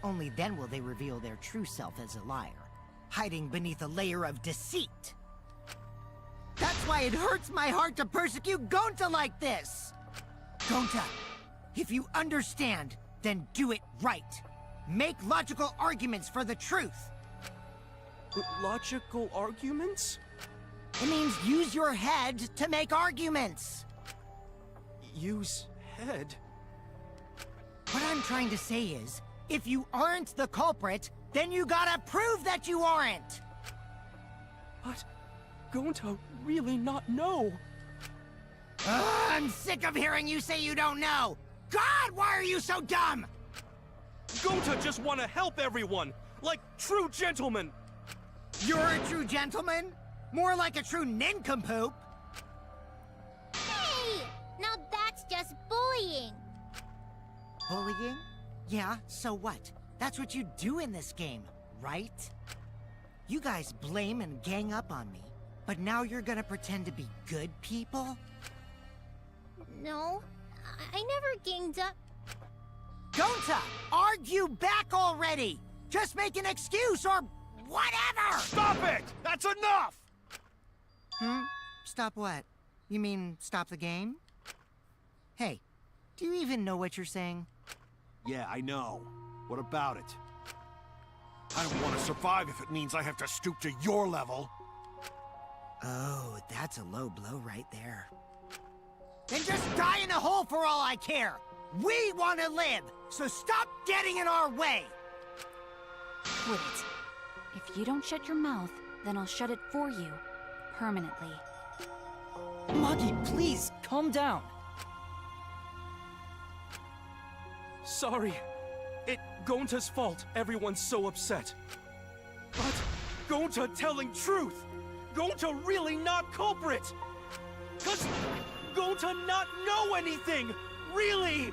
S2: Only then will they reveal their true self as a liar, hiding beneath a layer of deceit. That's why it hurts my heart to persecute Gonta like this! Gonta, if you understand, then do it right. Make logical arguments for the truth.
S9: Logical arguments?
S2: It means use your head to make arguments.
S9: Use head?
S2: What I'm trying to say is, if you aren't the culprit, then you gotta prove that you aren't!
S9: But Gonta really not know.
S2: I'm sick of hearing you say you don't know! God, why are you so dumb?
S9: Gonta just want to help everyone, like true gentlemen.
S2: You're a true gentleman? More like a true nincompoop.
S6: Hey! Now that's just bullying.
S2: Bullying? Yeah, so what? That's what you do in this game, right? You guys blame and gang up on me, but now you're gonna pretend to be good people?
S6: No, I never ganged up.
S2: Gonta, argue back already! Just make an excuse or whatever!
S3: Stop it! That's enough!
S2: Stop what? You mean stop the game? Hey, do you even know what you're saying?
S3: Yeah, I know. What about it? I don't want to survive if it means I have to stoop to your level.
S2: Oh, that's a low blow right there. Then just die in a hole for all I care! We want to live, so stop getting in our way!
S7: Quit it. If you don't shut your mouth, then I'll shut it for you. Permanently.
S10: Magi, please, calm down.
S9: Sorry. It Gonta's fault everyone's so upset. But Gonta telling truth! Gonta really not culprit! 'Cause Gonta not know anything! Really!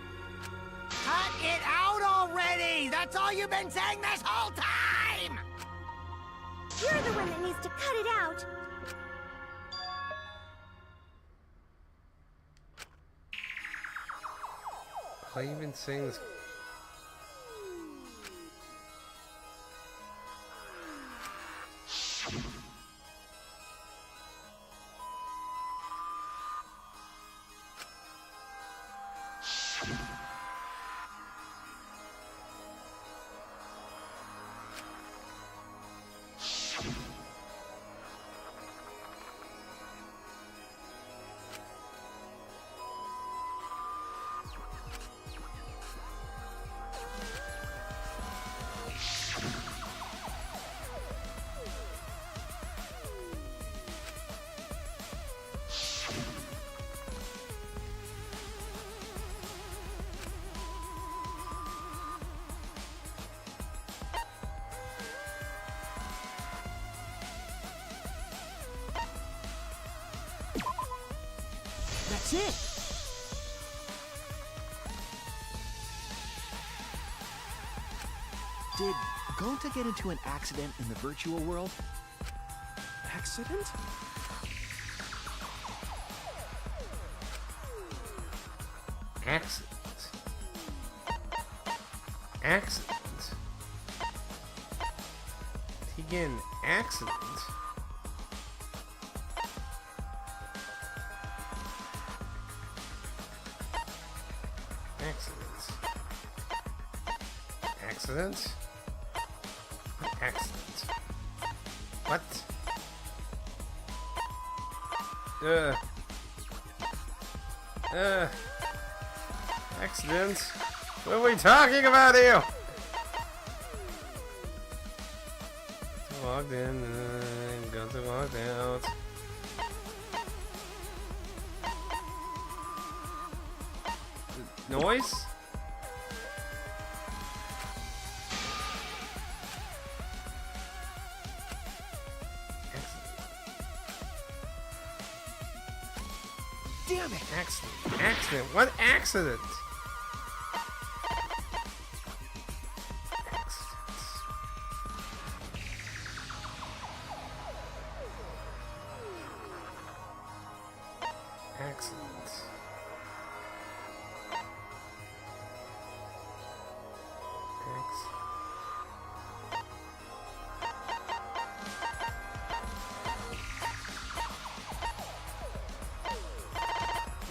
S2: Cut it out already! That's all you've been saying this whole time!
S4: You're the one that needs to cut it out.
S1: Why you been saying this?
S2: That's it!
S8: Did Gonta get into an accident in the virtual world?
S9: Accident?
S1: Accident. Accident. He get an accident? Accidents. Accidents? What accident? What? Accidents? What are we talking about here? Walked in, got to walk out. Noise?
S2: Damn it!
S1: Accident. Accident. What accident? Accidents.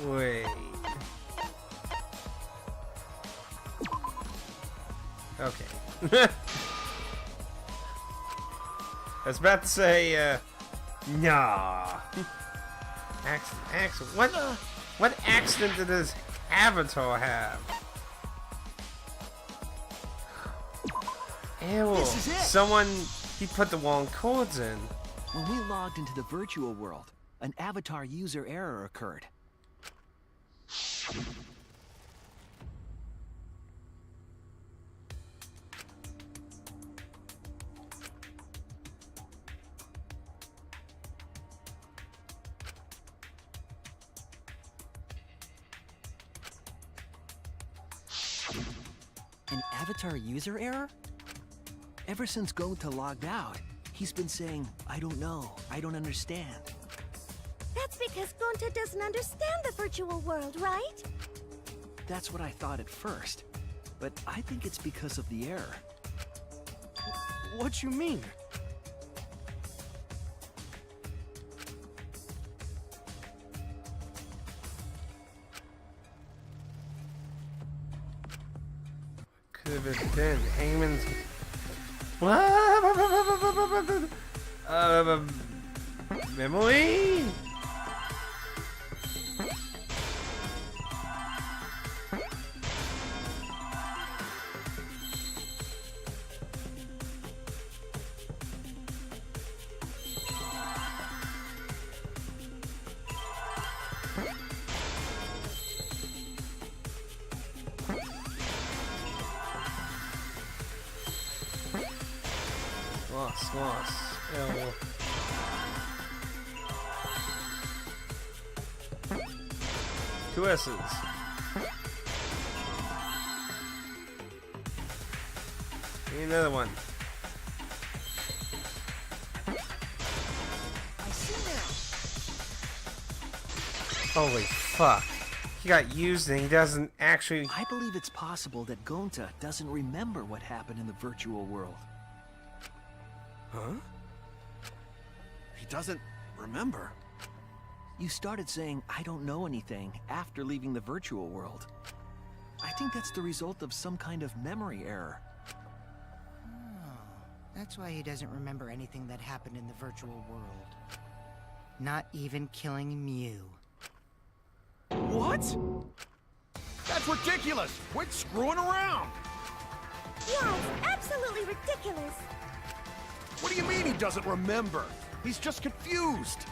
S1: Wait. Okay. I was about to say, nah. Accident. What accident did his avatar have? Ew.
S8: This is it.
S1: Someone, he put the wrong chords in.
S8: When we logged into the virtual world, an avatar user error occurred.
S10: An avatar user error?
S8: Ever since Gonta logged out, he's been saying, I don't know, I don't understand.
S4: That's because Gonta doesn't understand the virtual world, right?
S8: That's what I thought at first, but I think it's because of the error.
S9: What you mean?
S1: Could have been Heyman's. Memory. Lost. L. Two S's. Need another one.
S2: I see now.
S1: Holy fuck. He got used and he doesn't actually.
S8: I believe it's possible that Gonta doesn't remember what happened in the virtual world.
S3: Huh? He doesn't remember.
S8: You started saying, I don't know anything, after leaving the virtual world. I think that's the result of some kind of memory error.
S2: Oh, that's why he doesn't remember anything that happened in the virtual world. Not even killing Mew.
S3: What? That's ridiculous! Quit screwing around!
S4: Yeah, it's absolutely ridiculous.
S3: What do you mean he doesn't remember? He's just confused.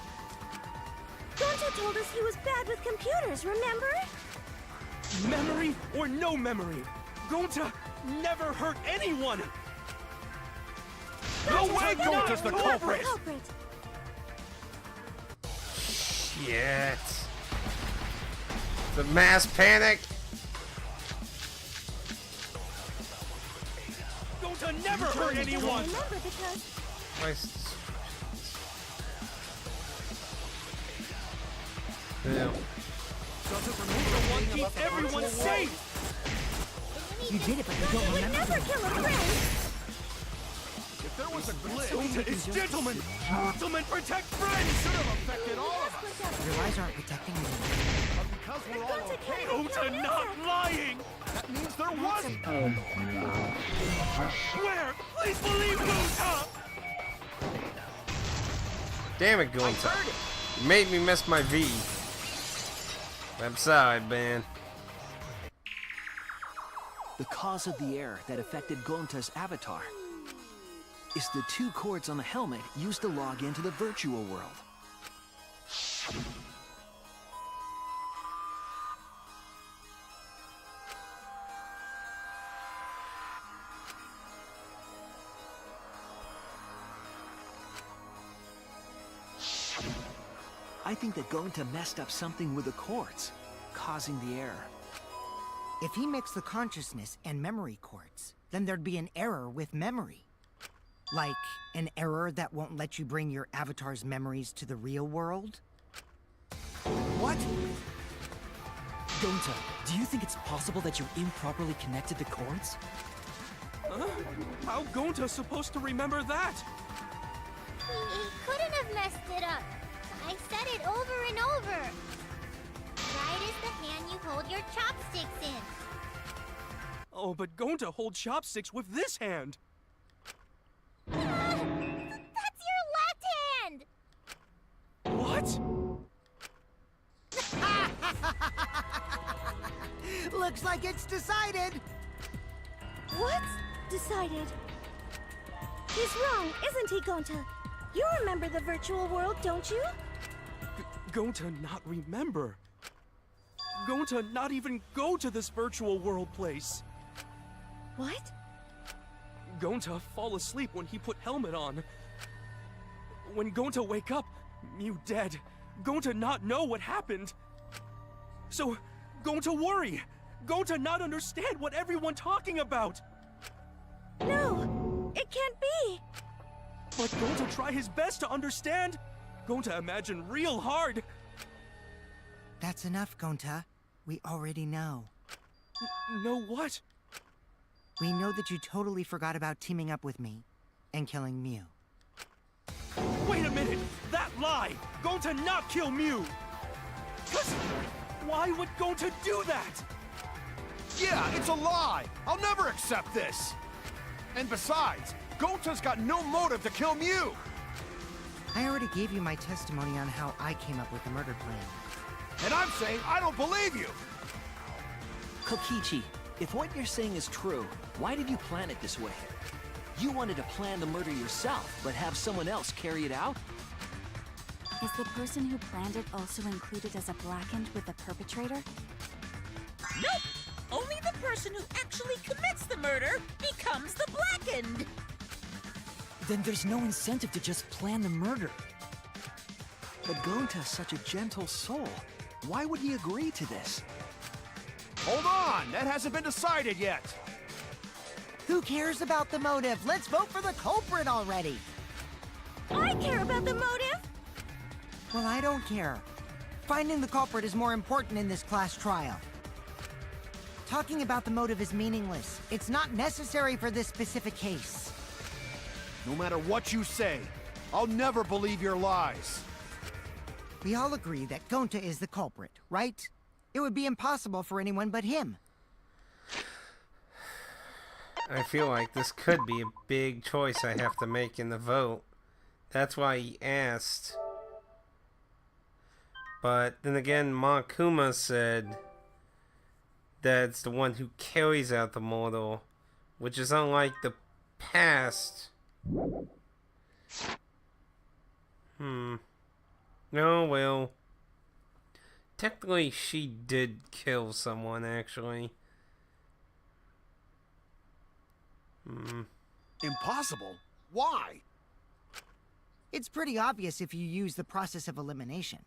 S4: Gonta told us he was bad with computers, remember?
S9: Memory or no memory, Gonta never hurt anyone!
S3: No way Gonta's the culprit!
S1: Shit. The mass panic.
S9: Gonta never hurt anyone!
S4: Remember because
S1: Yeah.
S9: Doesn't remember one keep everyone safe!
S2: You did it, but you don't
S4: would
S2: remember.
S4: never kill a friend.
S3: If there was a glitch,
S9: Gonta is gentlemen! Gentlemen protect friends!
S3: should have affected all of us.
S2: Your eyes aren't protecting me.
S3: But because we're all okay,
S9: Gonta not lying!
S3: that means there wasn't.
S9: Swear! Please believe Gonta!
S1: Damn it, Gonta. You made me miss my V. I'm sorry, man.
S8: The cause of the error that affected Gonta's avatar is the two cords on the helmet used to log into the virtual world. I think that Gonta messed up something with the cords, causing the error.
S2: If he mixed the consciousness and memory cords, then there'd be an error with memory. Like an error that won't let you bring your avatar's memories to the real world?
S8: What?
S10: Gonta, do you think it's possible that you improperly connected the cords?
S9: Huh? How Gonta supposed to remember that?
S6: He couldn't have messed it up. I said it over and over. Tried hold your chopsticks in.
S9: Oh, but Gonta holds chopsticks with this hand.
S6: That's your left hand!
S9: What?
S2: Looks like it's decided.
S4: What's decided? He's wrong, isn't he, Gonta? You remember the virtual world, don't you?
S9: Gonta not remember. Gonta not even go to this virtual world place.
S4: What?
S9: Gonta fall asleep when he put helmet on. When Gonta wake up, Mew dead. Gonta not know what happened. So, Gonta worry. Gonta not understand what everyone talking about.
S4: No, it can't be.
S9: But Gonta try his best to understand. Gonta imagine real hard.
S2: That's enough, Gonta. We already know.
S9: Know what?
S2: We know that you totally forgot about teaming up with me and killing Mew.
S9: Wait a minute! That lie! Gonta not kill Mew! Cause why would Gonta do that?
S3: Yeah, it's a lie! I'll never accept this! And besides, Gonta's got no motive to kill Mew!
S2: I already gave you my testimony on how I came up with the murder plan.
S3: And I'm saying I don't believe you!
S8: Kokichi, if what you're saying is true, why did you plan it this way? You wanted to plan the murder yourself, but have someone else carry it out?
S7: Is the person who planned it also included as a blackened with the perpetrator?
S11: Nope! Only the person who actually commits the murder becomes the blackened!
S10: Then there's no incentive to just plan the murder.
S8: But Gonta's such a gentle soul. Why would he agree to this?
S3: Hold on! That hasn't been decided yet!
S2: Who cares about the motive? Let's vote for the culprit already!
S4: I care about the motive!
S2: Well, I don't care. Finding the culprit is more important in this class trial. Talking about the motive is meaningless. It's not necessary for this specific case.
S3: No matter what you say, I'll never believe your lies.
S2: We all agree that Gonta is the culprit, right? It would be impossible for anyone but him.
S1: I feel like this could be a big choice I have to make in the vote. That's why he asked. But then again, Makuma said that it's the one who carries out the mortal, which is unlike the past. No, well, technically she did kill someone, actually.
S3: Impossible? Why?
S2: It's pretty obvious if you use the process of elimination.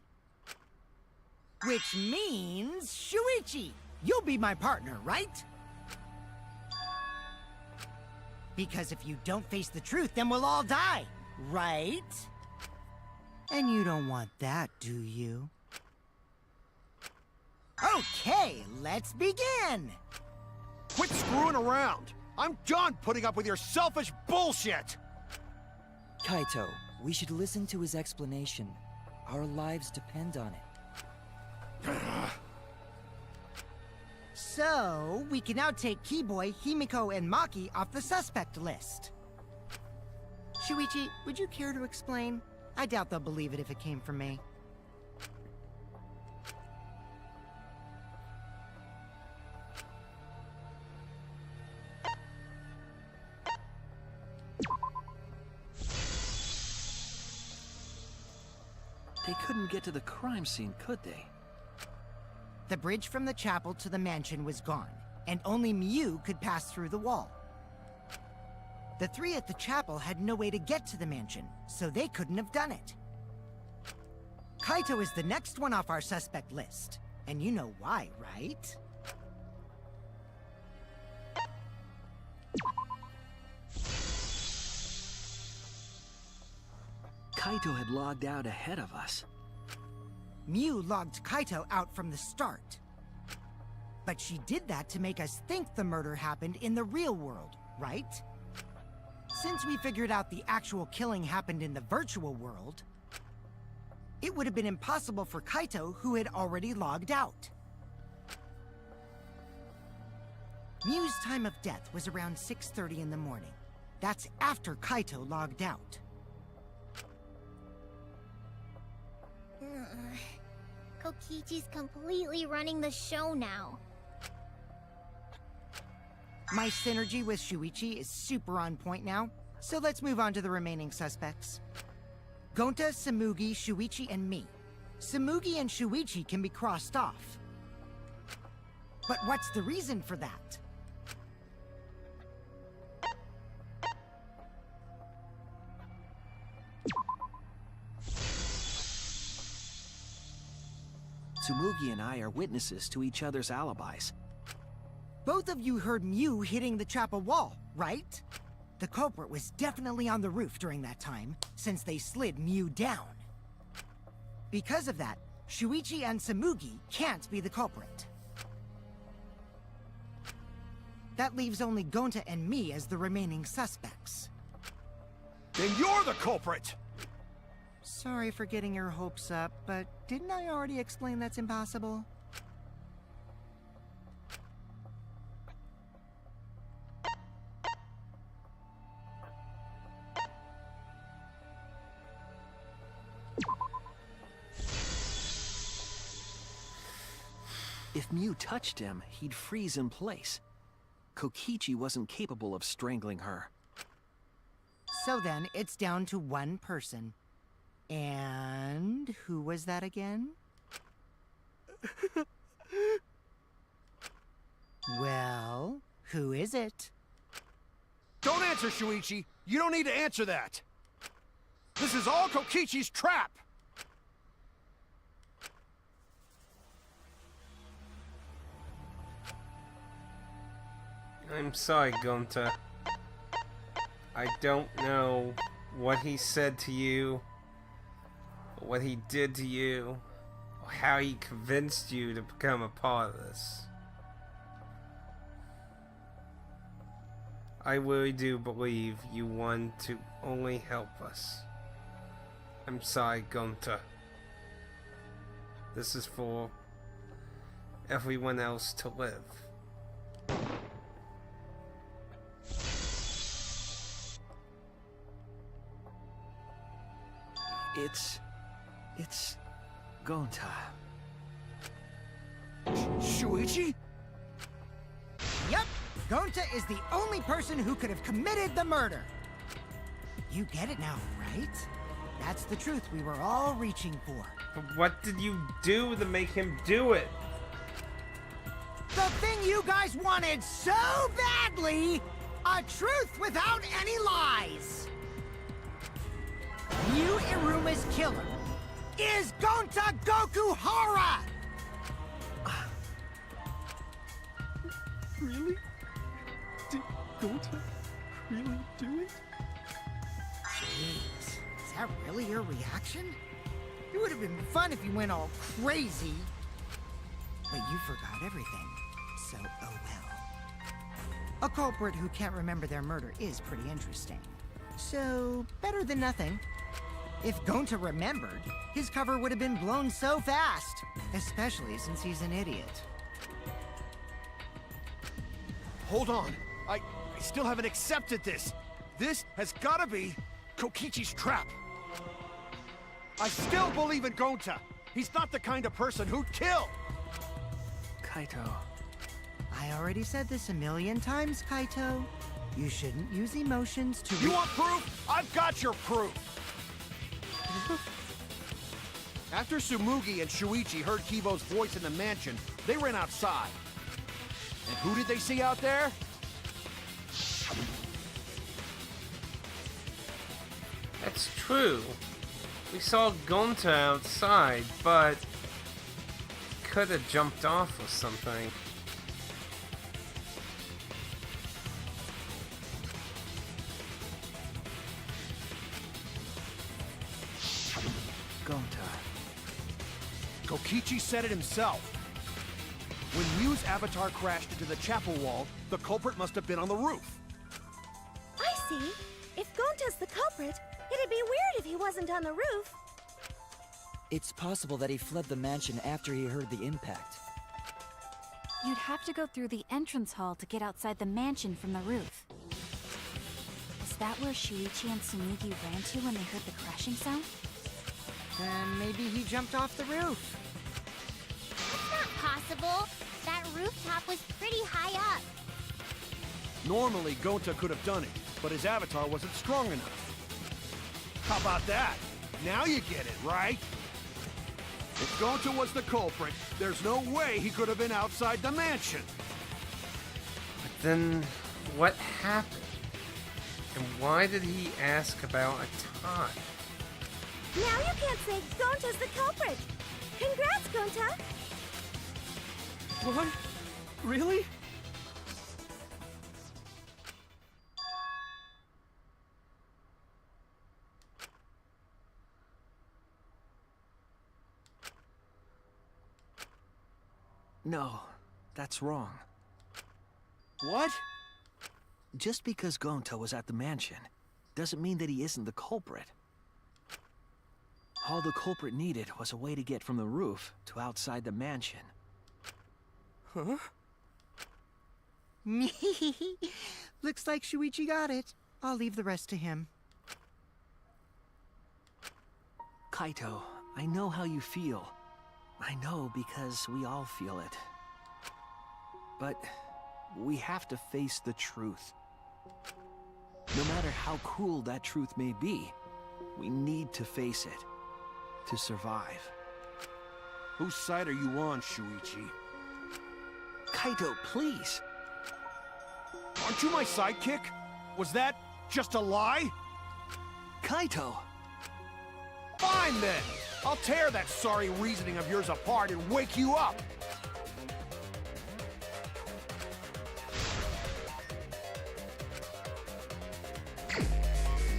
S2: Which means, Shuichi, you'll be my partner, right? Because if you don't face the truth, then we'll all die, right? And you don't want that, do you? Okay, let's begin!
S3: Quit screwing around! I'm done putting up with your selfish bullshit!
S10: Kaito, we should listen to his explanation. Our lives depend on it.
S2: So, we can now take Keyboy, Himiko, and Maki off the suspect list. Shuichi, would you care to explain? I doubt they'll believe it if it came from me.
S8: They couldn't get to the crime scene, could they?
S2: The bridge from the chapel to the mansion was gone, and only Mew could pass through the wall. The three at the chapel had no way to get to the mansion, so they couldn't have done it. Kaito is the next one off our suspect list, and you know why, right?
S8: Kaito had logged out ahead of us.
S2: Mew logged Kaito out from the start. But she did that to make us think the murder happened in the real world, right? Since we figured out the actual killing happened in the virtual world, it would have been impossible for Kaito, who had already logged out. Mew's time of death was around 6:30 in the morning. That's after Kaito logged out.
S6: Kokichi's completely running the show now.
S2: My synergy with Shuichi is super on point now, so let's move on to the remaining suspects. Gonta, Tsumugi, Shuichi, and me. Tsumugi and Shuichi can be crossed off. But what's the reason for that?
S8: Tsumugi and I are witnesses to each other's alibis.
S2: Both of you heard Mew hitting the chapel wall, right? The culprit was definitely on the roof during that time, since they slid Mew down. Because of that, Shuichi and Tsumugi can't be the culprit. That leaves only Gonta and me as the remaining suspects.
S3: Then you're the culprit!
S2: Sorry for getting your hopes up, but didn't I already explain that's impossible?
S8: If Mew touched him, he'd freeze in place. Kokichi wasn't capable of strangling her.
S2: So then, it's down to one person. And who was that again? Well, who is it?
S3: Don't answer, Shuichi! You don't need to answer that! This is all Kokichi's trap!
S1: I'm sorry, Gonta. I don't know what he said to you, or what he did to you, or how he convinced you to become a part of this. I really do believe you want to only help us. I'm sorry, Gonta. This is for everyone else to live.
S8: It's Gonta.
S3: Shuichi?
S2: Yep, Gonta is the only person who could have committed the murder. You get it now, right? That's the truth we were all reaching for.
S1: But what did you do to make him do it?
S2: The thing you guys wanted so badly! A truth without any lies! Mew Iruma's killer is Gonta Gokuhara!
S9: Really? Did Gonta really do it?
S2: Jeez, is that really your reaction? It would have been fun if you went all crazy. But you forgot everything, so oh well. A culprit who can't remember their murder is pretty interesting. So, better than nothing. If Gonta remembered, his cover would have been blown so fast. Especially since he's an idiot.
S3: Hold on. I still haven't accepted this. This has gotta be Kokichi's trap. I still believe in Gonta. He's not the kind of person who'd kill.
S8: Kaito.
S2: I already said this a million times, Kaito. You shouldn't use emotions to...
S3: You want proof? I've got your proof! After Tsumugi and Shuichi heard Kivo's voice in the mansion, they ran outside. And who did they see out there?
S1: That's true. We saw Gonta outside, but could have jumped off or something.
S8: Gonta.
S3: Kokichi said it himself. When Mew's avatar crashed into the chapel wall, the culprit must have been on the roof.
S4: I see. If Gonta's the culprit, it'd be weird if he wasn't on the roof.
S10: It's possible that he fled the mansion after he heard the impact.
S7: You'd have to go through the entrance hall to get outside the mansion from the roof. Is that where Shuichi and Tsurugi ran to when they heard the crashing sound?
S2: Then maybe he jumped off the roof.
S6: That's not possible. That rooftop was pretty high up.
S3: Normally, Gonta could have done it, but his avatar wasn't strong enough. How about that? Now you get it, right? If Gonta was the culprit, there's no way he could have been outside the mansion.
S1: But then, what happened? And why did he ask about a time?
S4: Now you can't say Gonta's the culprit. Congrats, Gonta!
S9: What? Really?
S8: No, that's wrong.
S9: What?
S8: Just because Gonta was at the mansion doesn't mean that he isn't the culprit. All the culprit needed was a way to get from the roof to outside the mansion.
S9: Huh?
S2: Looks like Shuichi got it. I'll leave the rest to him.
S8: Kaito, I know how you feel. I know because we all feel it. But we have to face the truth. No matter how cruel that truth may be, we need to face it to survive.
S3: Whose side are you on, Shuichi?
S8: Kaito, please!
S3: Aren't you my sidekick? Was that just a lie?
S8: Kaito!
S3: Fine then! I'll tear that sorry reasoning of yours apart and wake you up!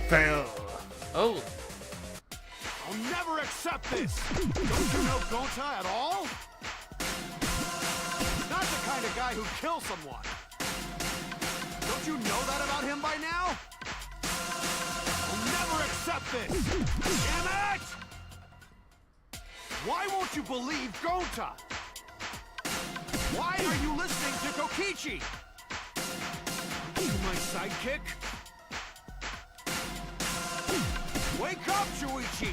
S1: Fail. Oh.
S3: I'll never accept this! Don't you know Gonta at all? Not the kind of guy who kills someone. Don't you know that about him by now? I'll never accept this! Damn it! Why won't you believe Gonta? Why are you listening to Kokichi? You my sidekick? Wake up, Shuichi!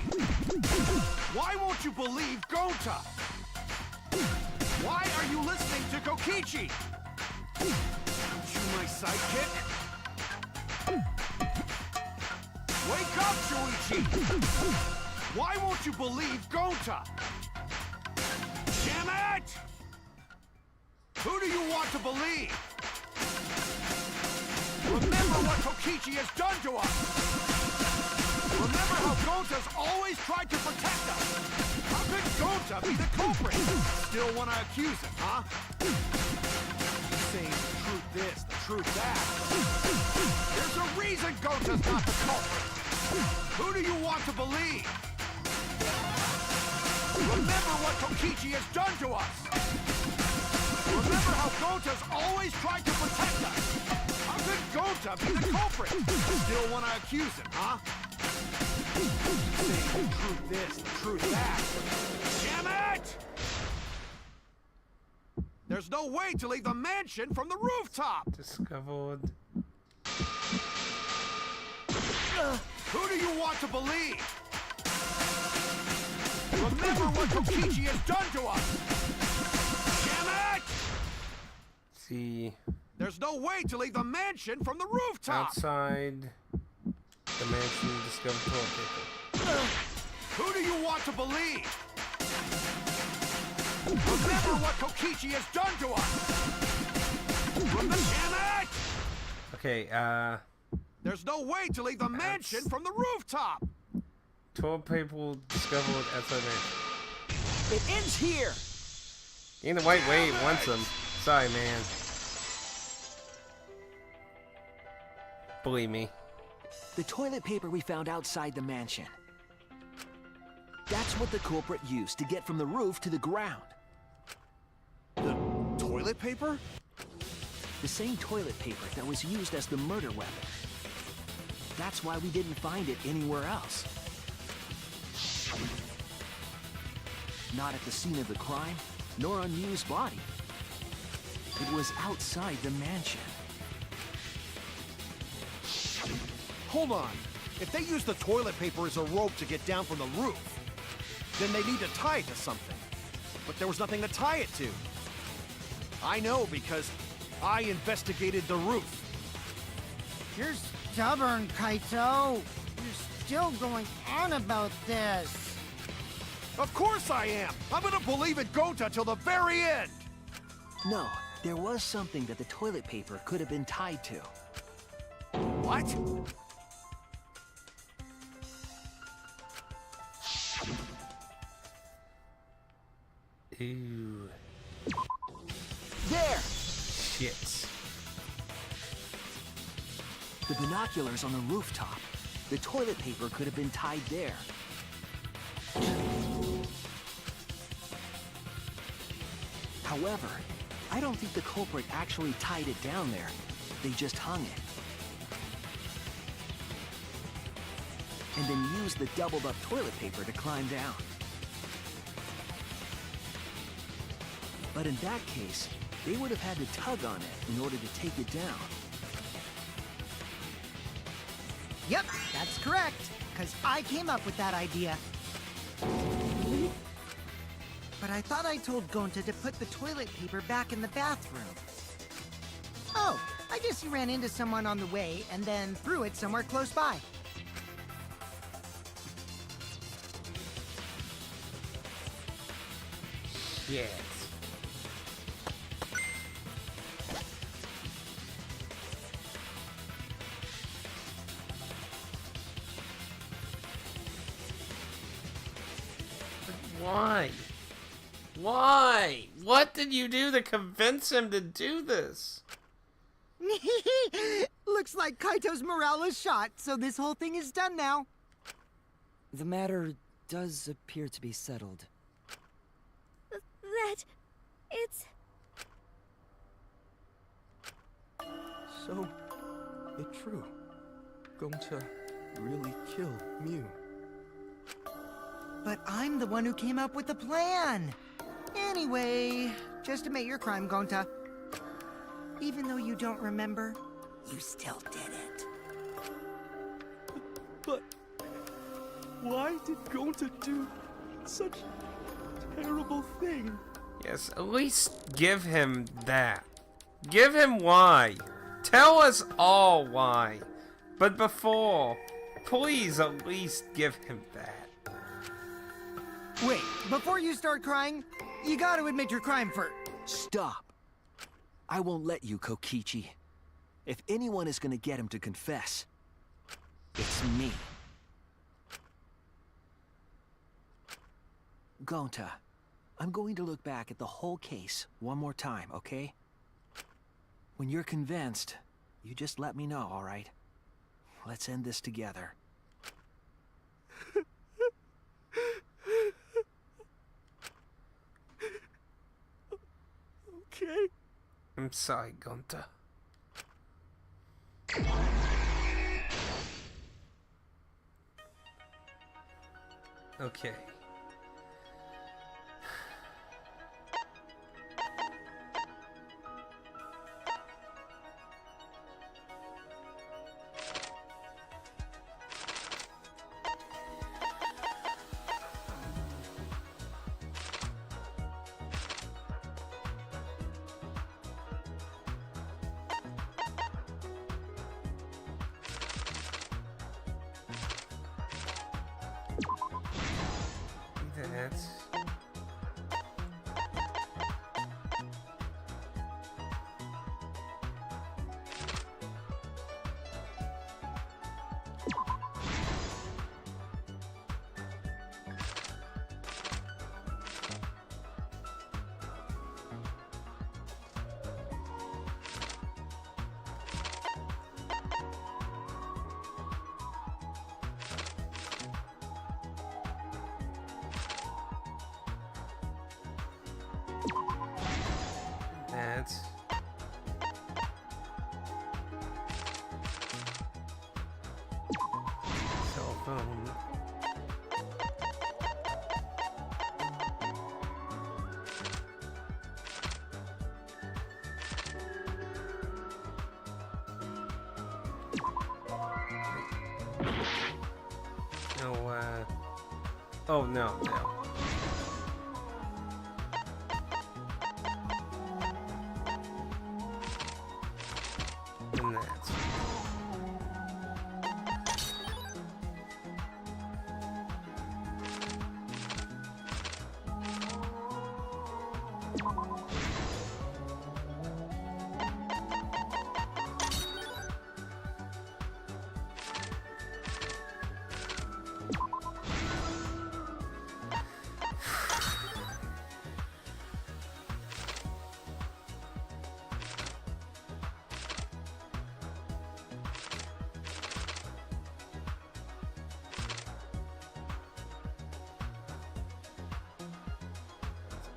S3: Why won't you believe Gonta? Why are you listening to Kokichi? Aren't you my sidekick? Wake up, Shuichi! Why won't you believe Gonta? Damn it! Who do you want to believe? Remember what Kokichi has done to us! Remember how Gonta's always tried to protect us! How could Gonta be the culprit? Still want to accuse him, huh? Saying the truth this, the truth that. There's a reason Gonta's not the culprit! Who do you want to believe? Remember what Kokichi has done to us! Remember how Gonta's always tried to protect us! How could Gonta be the culprit? Still want to accuse him, huh? Saying the truth this, the truth that. Damn it! There's no way to leave the mansion from the rooftop!
S1: Discovered.
S3: Who do you want to believe? Remember what Kokichi has done to us! Damn it!
S1: See.
S3: There's no way to leave the mansion from the rooftop!
S1: Outside the mansion, discovered toilet paper.
S3: Who do you want to believe? Remember what Kokichi has done to us! Damn it!
S1: Okay,
S3: There's no way to leave the mansion from the rooftop!
S1: toilet paper discovered outside mansion.
S9: It ends here!
S1: In the white wave wants them. Sorry, man. Believe me.
S8: The toilet paper we found outside the mansion. That's what the culprit used to get from the roof to the ground.
S3: The toilet paper?
S8: The same toilet paper that was used as the murder weapon. That's why we didn't find it anywhere else. Not at the scene of the crime, nor on Yu's body. It was outside the mansion.
S3: Hold on. If they use the toilet paper as a rope to get down from the roof, then they need to tie it to something. But there was nothing to tie it to. I know because I investigated the roof.
S2: You're stubborn, Kaito. You're still going on about this.
S3: Of course I am! I'm gonna believe in Gonta till the very end!
S8: No, there was something that the toilet paper could have been tied to.
S3: What?
S1: Ooh.
S8: There!
S1: Shit.
S8: The binoculars on the rooftop. The toilet paper could have been tied there. However, I don't think the culprit actually tied it down there. They just hung it. And then used the doubled up toilet paper to climb down. But in that case, they would have had to tug on it in order to take it down.
S2: Yep, that's correct. Because I came up with that idea. But I thought I told Gonta to put the toilet paper back in the bathroom. Oh, I guess he ran into someone on the way and then threw it somewhere close by.
S1: Shit. Why? Why? What did you do to convince him to do this?
S2: Looks like Kaito's morale is shot, so this whole thing is done now.
S10: The matter does appear to be settled.
S4: That... it's...
S9: So, it's true. Gonta really killed Mew.
S2: But I'm the one who came up with the plan. Anyway, just admit your crime, Gonta. Even though you don't remember, you still did it.
S9: But why did Gonta do such a terrible thing?
S1: Yes, at least give him that. Give him why. Tell us all why. But before, please at least give him that.
S2: Wait, before you start crying, you gotta admit your crime first.
S8: Stop. I won't let you, Kokichi. If anyone is gonna get him to confess, it's me. Gonta, I'm going to look back at the whole case one more time, okay? When you're convinced, you just let me know, all right? Let's end this together.
S9: Okay.
S1: I'm sorry, Gonta. Okay. That's... That's... Cell phone. Oh, no, no. And that's...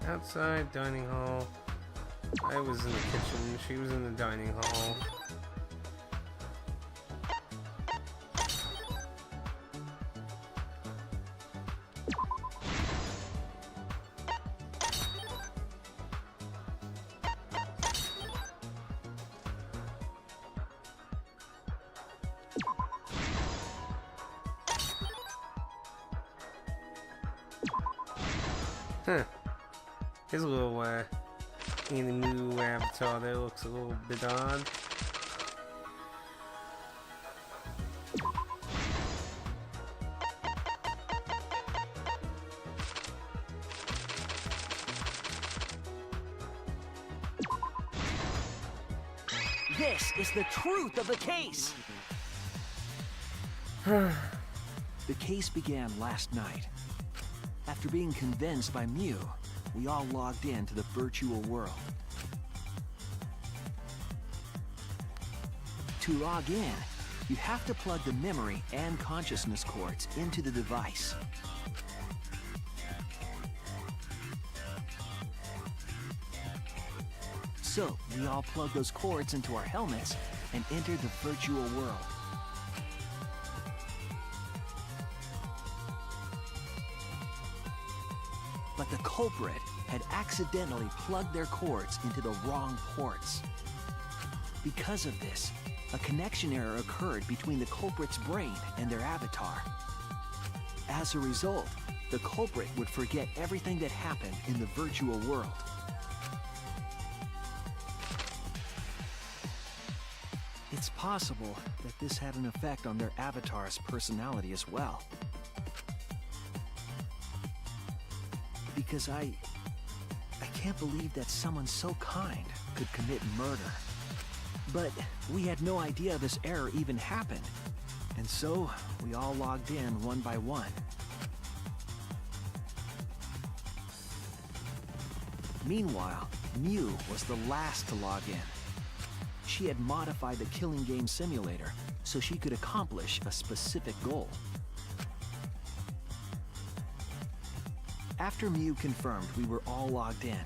S1: Outside dining hall. I was in the kitchen. She was in the dining hall. Huh. His little new avatar there looks a little bit odd.
S8: This is the truth of the case! The case began last night. After being convinced by Mew, we all logged in to the virtual world. To log in, you have to plug the memory and consciousness cords into the device. So, we all plug those cords into our helmets and enter the virtual world. But the culprit had accidentally plugged their cords into the wrong ports. Because of this, a connection error occurred between the culprit's brain and their avatar. As a result, the culprit would forget everything that happened in the virtual world. It's possible that this had an effect on their avatar's personality as well. Because I can't believe that someone so kind could commit murder. But we had no idea this error even happened, and so we all logged in one by one. Meanwhile, Mew was the last to log in. She had modified the killing game simulator so she could accomplish a specific goal. After Mew confirmed we were all logged in,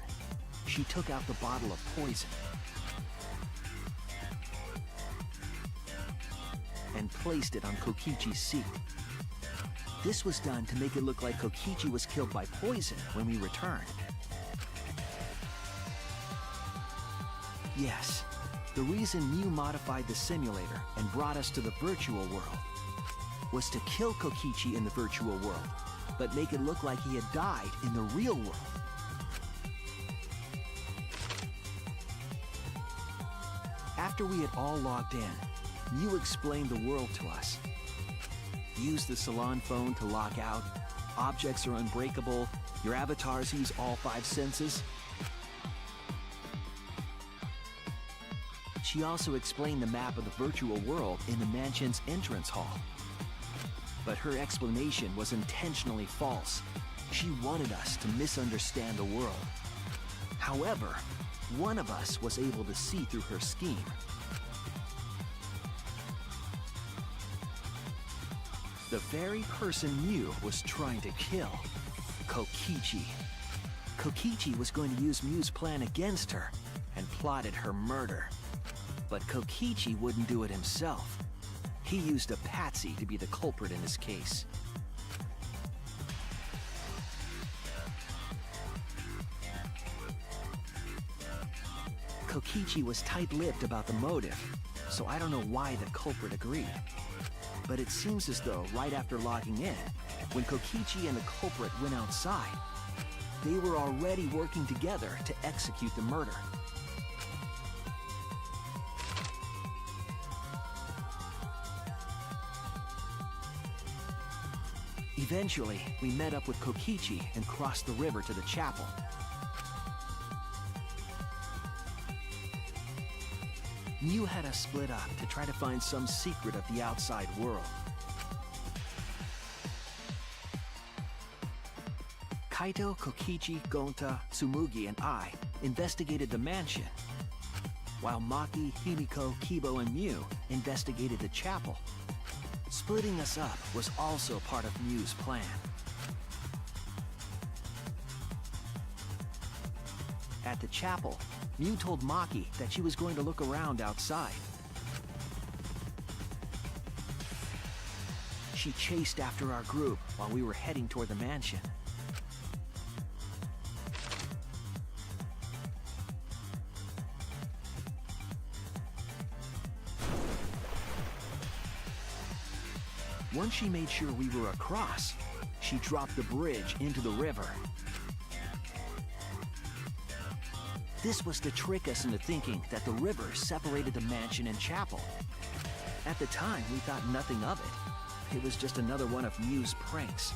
S8: she took out the bottle of poison and placed it on Kokichi's seat. This was done to make it look like Kokichi was killed by poison when we returned. Yes, the reason Mew modified the simulator and brought us to the virtual world was to kill Kokichi in the virtual world, but make it look like he had died in the real world. After we had all logged in, Mew explained the world to us. Use the salon phone to lock out, objects are unbreakable, your avatars use all 5 senses. She also explained the map of the virtual world in the mansion's entrance hall. But her explanation was intentionally false. She wanted us to misunderstand the world. However, one of us was able to see through her scheme. The very person Mew was trying to kill, Kokichi. Kokichi was going to use Mew's plan against her and plotted her murder. But Kokichi wouldn't do it himself. He used a patsy to be the culprit in this case. Kokichi was tight-lipped about the motive, so I don't know why the culprit agreed. But it seems as though right after logging in, When Kokichi and the culprit went outside, they were already working together to execute the murder. Eventually, we met up with Kokichi and crossed the river to the chapel. Mew had us split up to try to find some secret of the outside world. Kaito, Kokichi, Gonta, Tsumugi, and I investigated the mansion, while Maki, Himiko, Kibo, and Mew investigated the chapel. Splitting us up was also part of Mew's plan. At the chapel, Mew told Maki that she was going to look around outside. She chased after our group while we were heading toward the mansion. Once she made sure we were across, she dropped the bridge into the river. This was to trick us into thinking that the river separated the mansion and chapel. At the time, we thought nothing of it. It was just another one of Mew's pranks.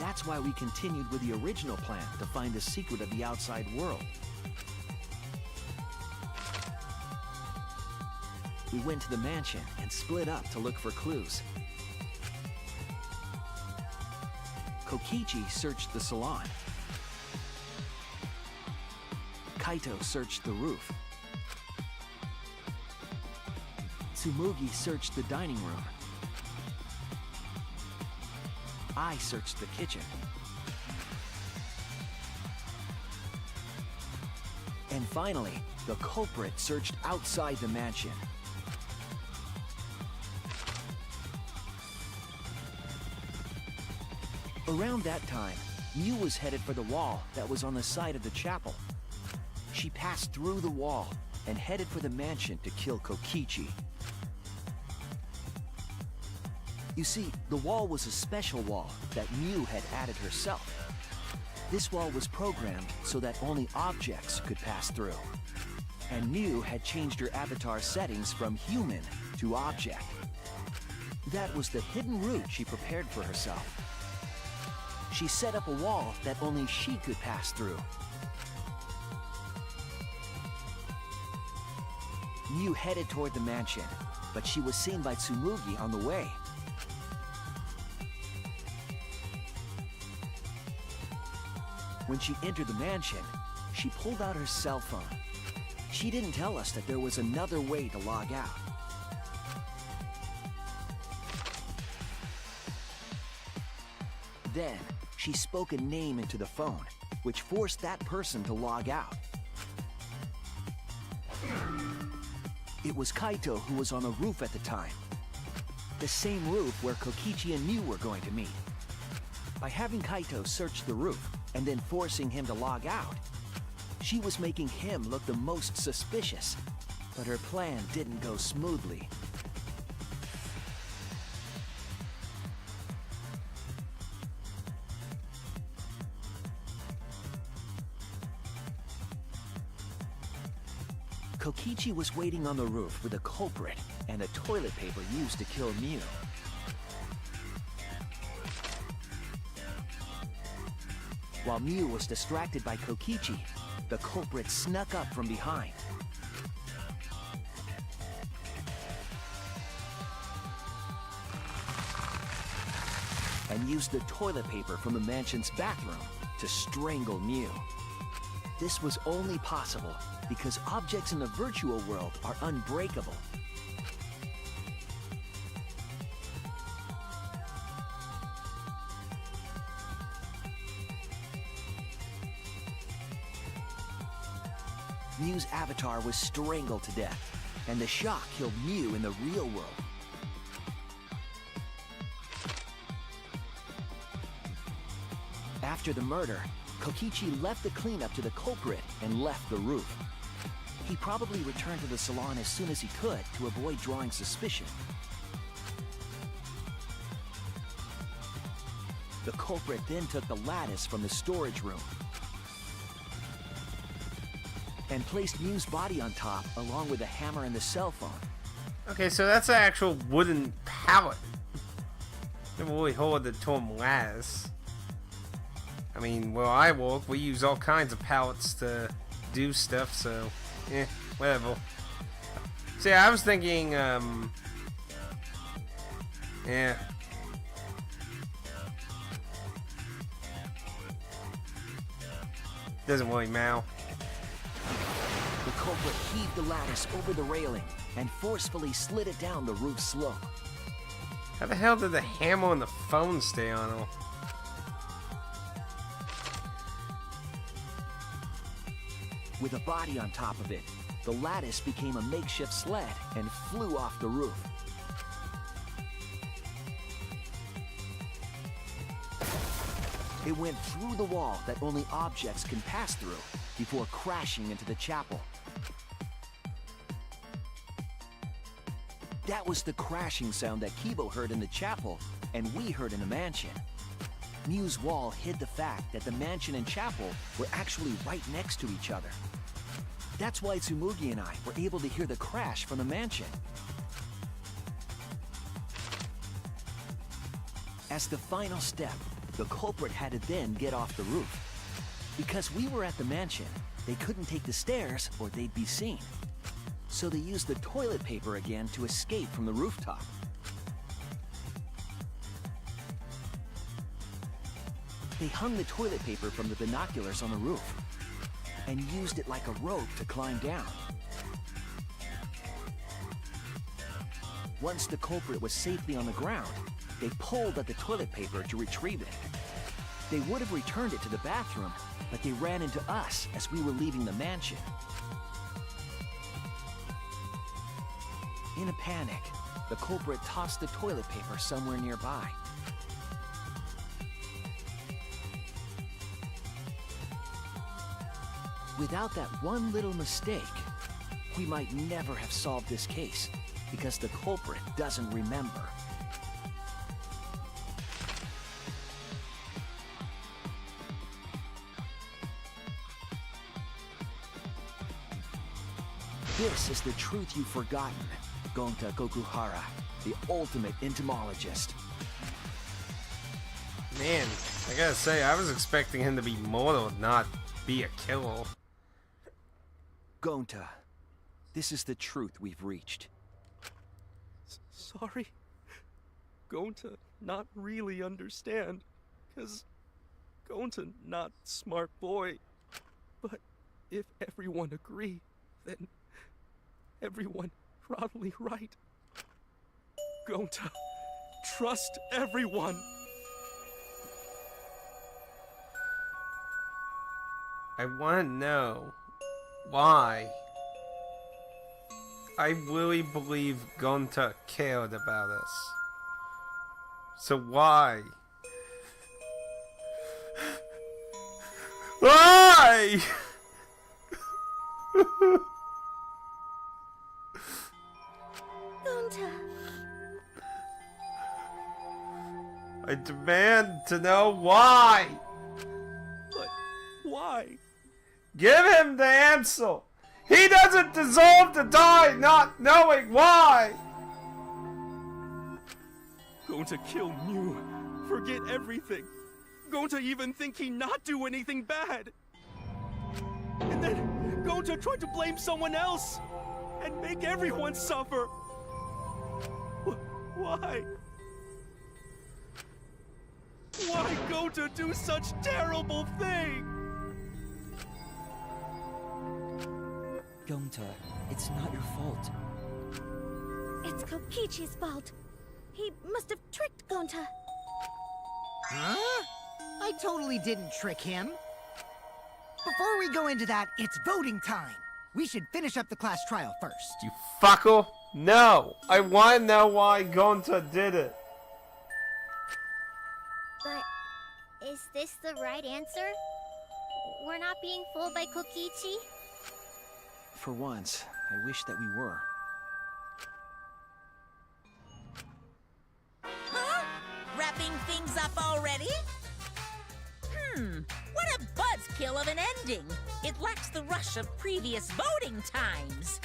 S8: That's why we continued with the original plan to find the secret of the outside world. We went to the mansion and split up to look for clues. Kokichi searched the salon. Kaito searched the roof. Tsumugi searched the dining room. I searched the kitchen. And finally, the culprit searched outside the mansion. Around that time, Mew was headed for the wall that was on the side of the chapel. She passed through the wall and headed for the mansion to kill Kokichi. You see, the wall was a special wall that Mew had added herself. This wall was programmed so that only objects could pass through. And Mew had changed her avatar settings from human to object. That was the hidden route she prepared for herself. She set up a wall that only she could pass through. Mew headed toward the mansion, but she was seen by Tsumugi on the way. When she entered the mansion, she pulled out her cell phone. She didn't tell us that there was another way to log out. Then, she spoke a name into the phone, which forced that person to log out. It was Kaito who was on the roof at the time. The same roof where Kokichi and Mew were going to meet. By having Kaito search the roof and then forcing him to log out, she was making him look the most suspicious. But her plan didn't go smoothly. Kokichi was waiting on the roof with a culprit and the toilet paper used to kill Mew. While Mew was distracted by Kokichi, the culprit snuck up from behind. And used the toilet paper from the mansion's bathroom to strangle Mew. This was only possible because objects in the virtual world are unbreakable. Mew's avatar was strangled to death, and the shock killed Mew in the real world. After the murder, Kokichi left the cleanup to the culprit and left the roof. He probably returned to the salon as soon as he could to avoid drawing suspicion. The culprit then took the lattice from the storage room and placed Mew's body on top along with the hammer and the cell phone.
S1: Okay, so that's an actual wooden pallet. Never really heard the term lattice. I mean, where I work, we use all kinds of pallets to do stuff, so, whatever. See, I was thinking, yeah. Doesn't really matter.
S8: The culprit heaved the lattice over the railing and forcefully slid it down the roof slope.
S1: How the hell did the hammer and the phone stay on him?
S8: With a body on top of it, the lattice became a makeshift sled and flew off the roof. It went through the wall that only objects can pass through before crashing into the chapel. That was the crashing sound that Kibo heard in the chapel and we heard in the mansion. Mew's wall hid the fact that the mansion and chapel were actually right next to each other. That's why Tsumugi and I were able to hear the crash from the mansion. As the final step, the culprit had to then get off the roof. Because we were at the mansion, they couldn't take the stairs or they'd be seen. So they used the toilet paper again to escape from the rooftop. They hung the toilet paper from the binoculars on the roof and used it like a rope to climb down. Once the culprit was safely on the ground, they pulled at the toilet paper to retrieve it. They would have returned it to the bathroom, but they ran into us as we were leaving the mansion. In a panic, the culprit tossed the toilet paper somewhere nearby. Without that one little mistake, we might never have solved this case, because the culprit doesn't remember. This is the truth you've forgotten, Gonta Gokuhara, the ultimate entomologist.
S1: Man, I gotta say, I was expecting him to be mortal, not be a killer.
S8: Gonta, this is the truth we've reached.
S9: Sorry. Gonta not really understand, 'cause Gonta not smart boy. But if everyone agree, then everyone probably right. Gonta, trust everyone.
S1: I want to know why. I really believe Gonta cared about us. So why? Why?
S6: Gonta.
S1: I demand to know why.
S9: But why?
S1: Give him the answer. He doesn't deserve to die not knowing why.
S9: Gonta kill Mew. Forget everything. Gonta even think he not do anything bad. And then Gonta tried to blame someone else and make everyone suffer. Why? Why Gonta do such terrible thing?
S10: Gonta, it's not your fault.
S6: It's Kokichi's fault. He must have tricked Gonta.
S2: Huh? I totally didn't trick him. Before we go into that, it's voting time. We should finish up the class trial first.
S1: You fucker. No. I want to know why Gonta did it.
S6: But is this the right answer? We're not being fooled by Kokichi?
S8: For once, I wish that we were.
S11: Huh? Wrapping things up already? What a buzzkill of an ending! It lacks the rush of previous voting times.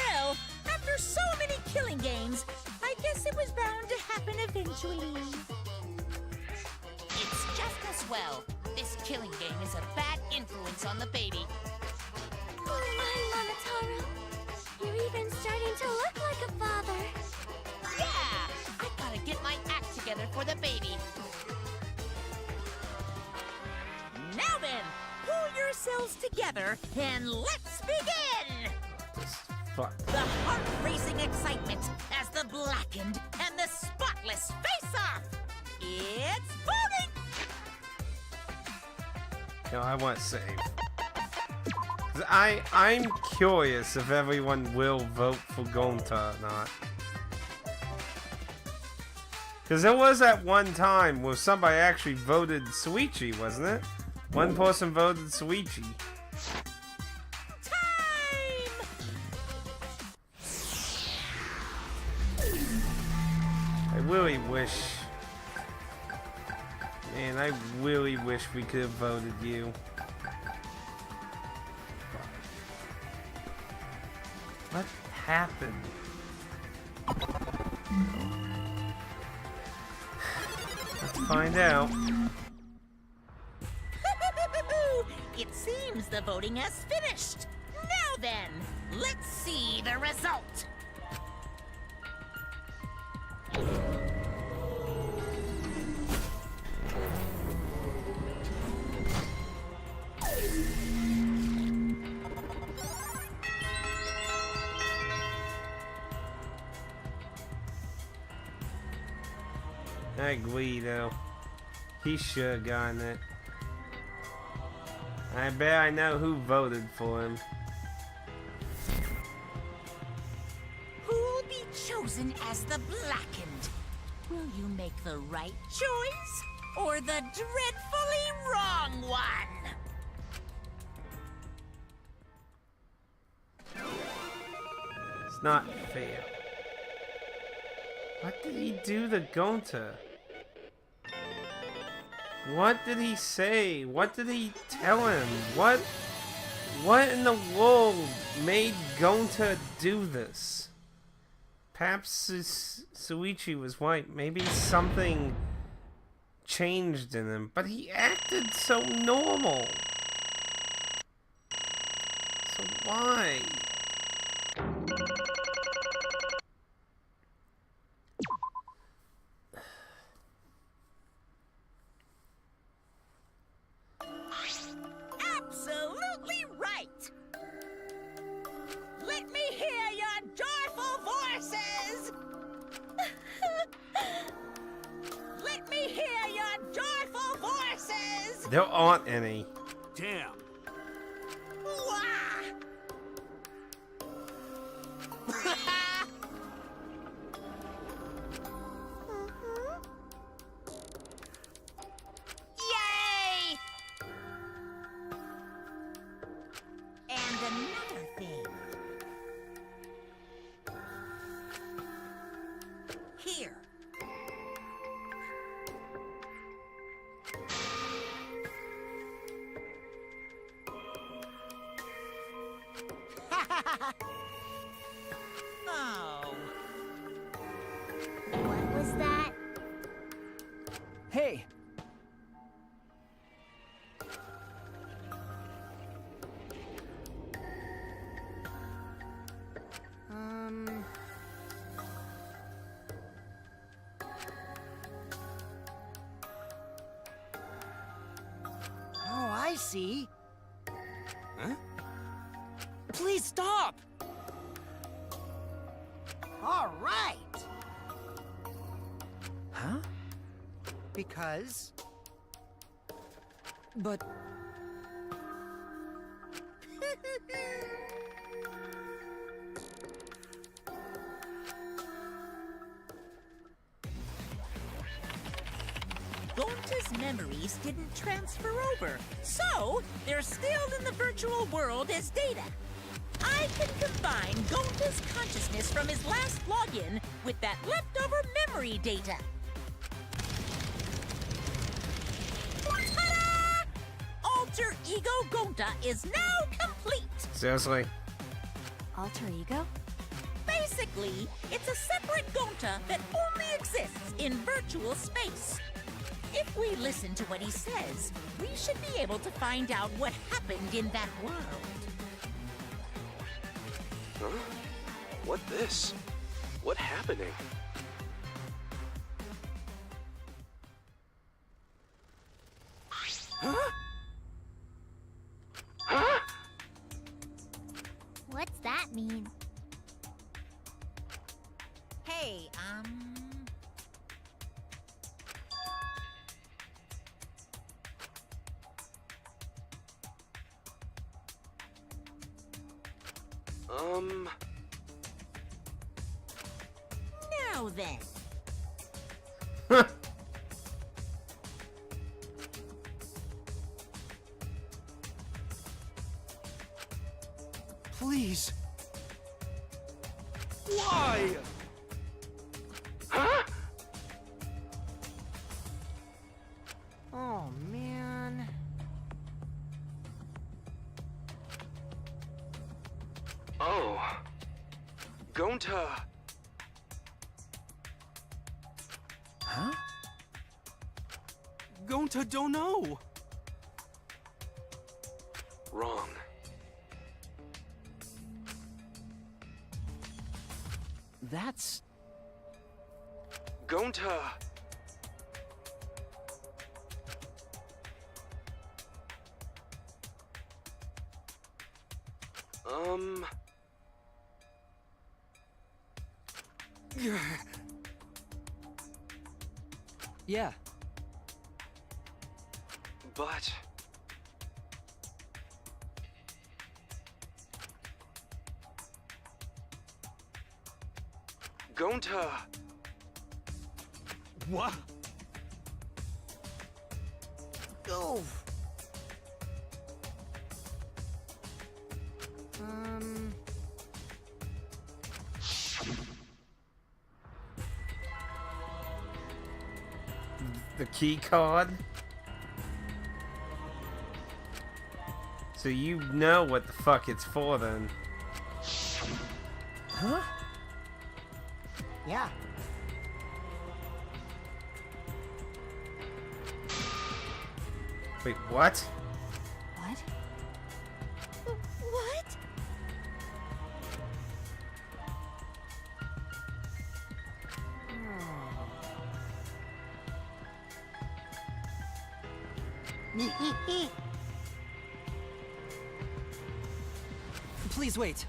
S11: Well, after so many killing games, I guess it was bound to happen eventually.
S4: It's just as well. This killing game is a bad influence on the baby.
S6: Oh my, Monotaro. You're even starting to look like a father.
S4: Yeah! I gotta get my act together for the baby.
S11: Now then, pull yourselves together and let's begin!
S1: Fuck.
S11: The heart-racing excitement as the blackened and the spotless face off! It's voting!
S1: No, I want to save. 'Cause I'm curious if everyone will vote for Gonta or not. Because there was that one time where somebody actually voted Suichi, wasn't it? One person voted Suichi.
S11: Time!
S1: I really wish... Man, I really wish we could have voted you. What happened? Let's find out.
S11: It seems the voting has finished. Now then, let's see the result.
S1: That Guido. He should have gotten it. I bet I know who voted for him.
S11: Who'll be chosen as the blackened? Will you make the right choice or the dreadfully wrong one?
S1: It's not fair. What did he do to Gonta? What did he say? What did he tell him? What in the world made Gonta do this? Perhaps Suichi was right. Maybe something changed in him, but he acted so normal. So why?
S11: Absolutely right! Let me hear your joyful voices! Let me hear your joyful voices!
S1: There aren't any.
S3: Damn.
S11: Wah! Yay! And another thing. Here. Oh.
S6: What was that?
S8: Hey!
S2: Oh, I see.
S9: Huh?
S2: Please stop! All right.
S8: Huh?
S2: Because...
S10: But
S11: Gonta's memories didn't transfer over, so they're still in the virtual world as data. I can combine Gonta's consciousness from his last login with that leftover memory data. Ta-da! Alter Ego Gonta is now complete.
S1: Seriously?
S7: Alter ego?
S11: Basically, it's a separate Gonta that only exists in virtual space. If we listen to what he says, we should be able to find out what happened in that world.
S9: Huh? What this? What happening? Huh? Huh?
S6: What's that mean?
S11: Hey, Now then.
S9: Please. Why? Huh?
S2: Oh, man.
S9: Oh. Gonta. Huh? Gonta don't know. Wrong.
S8: That's...
S9: Gonta.
S10: Yeah.
S9: But... Gonta...
S3: What?
S2: Go.
S1: The key card? So you know what the fuck it's for then.
S2: Huh? Yeah.
S1: Wait, what?
S7: What?
S4: What?
S10: Please wait.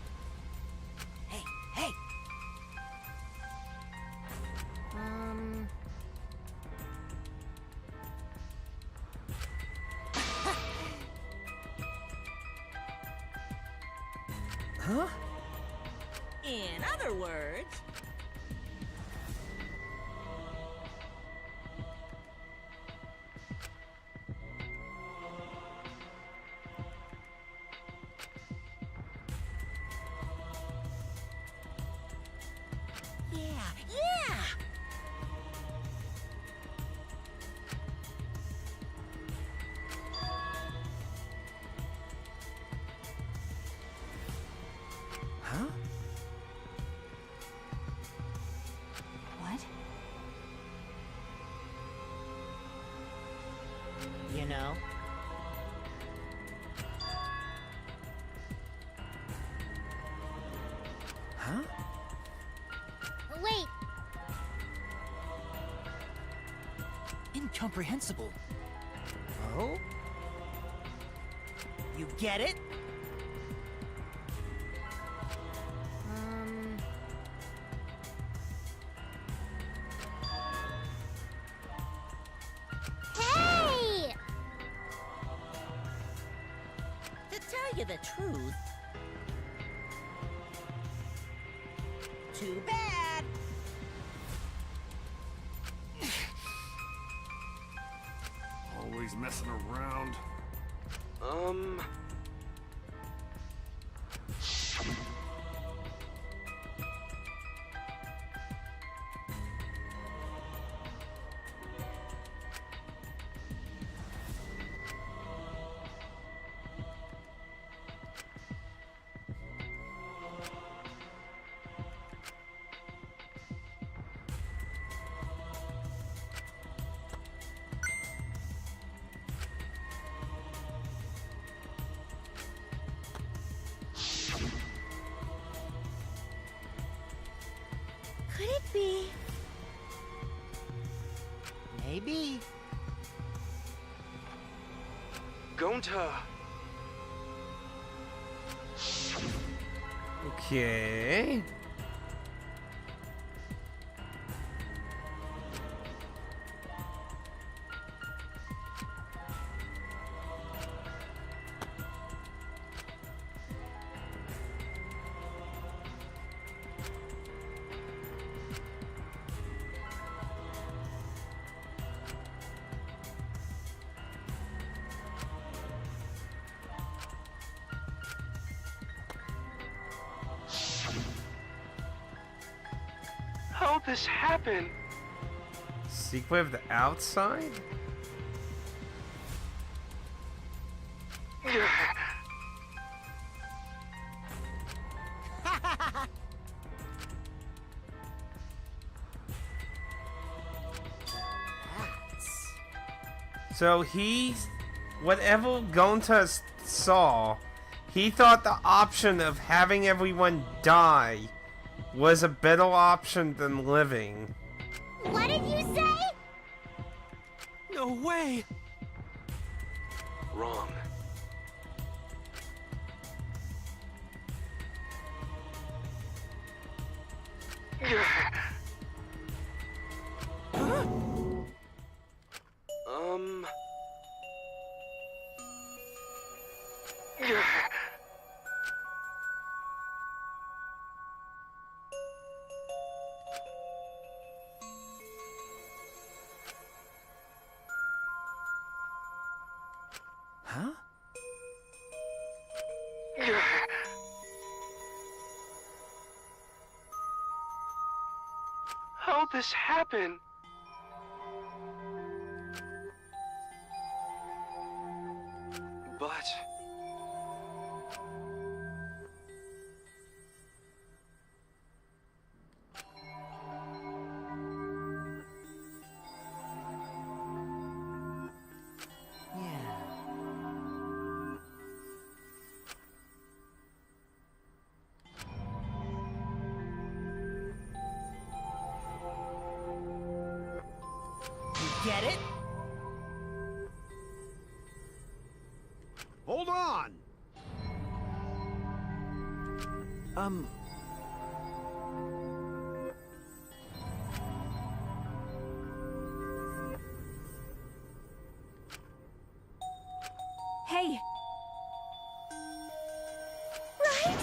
S2: Hey, hey.
S10: Huh?
S11: In other words, yeah!
S10: Huh?
S7: What?
S2: You know?
S10: Huh?
S6: Wait,
S10: Incomprehensible.
S2: Oh? You get it?
S6: hey!
S11: To tell you the truth, too bad.
S3: Always messing around.
S2: Maybe.
S9: Gonta.
S1: Okay.
S9: How'd this happen?
S1: Secret of the outside? So whatever Gonta saw, he thought the option of having everyone die was a better option than living.
S6: What did you say?
S9: No way! Wrong.
S8: Huh?
S9: How'd this happen? But...
S2: Get it?
S3: Hold on!
S7: Hey!
S4: Right?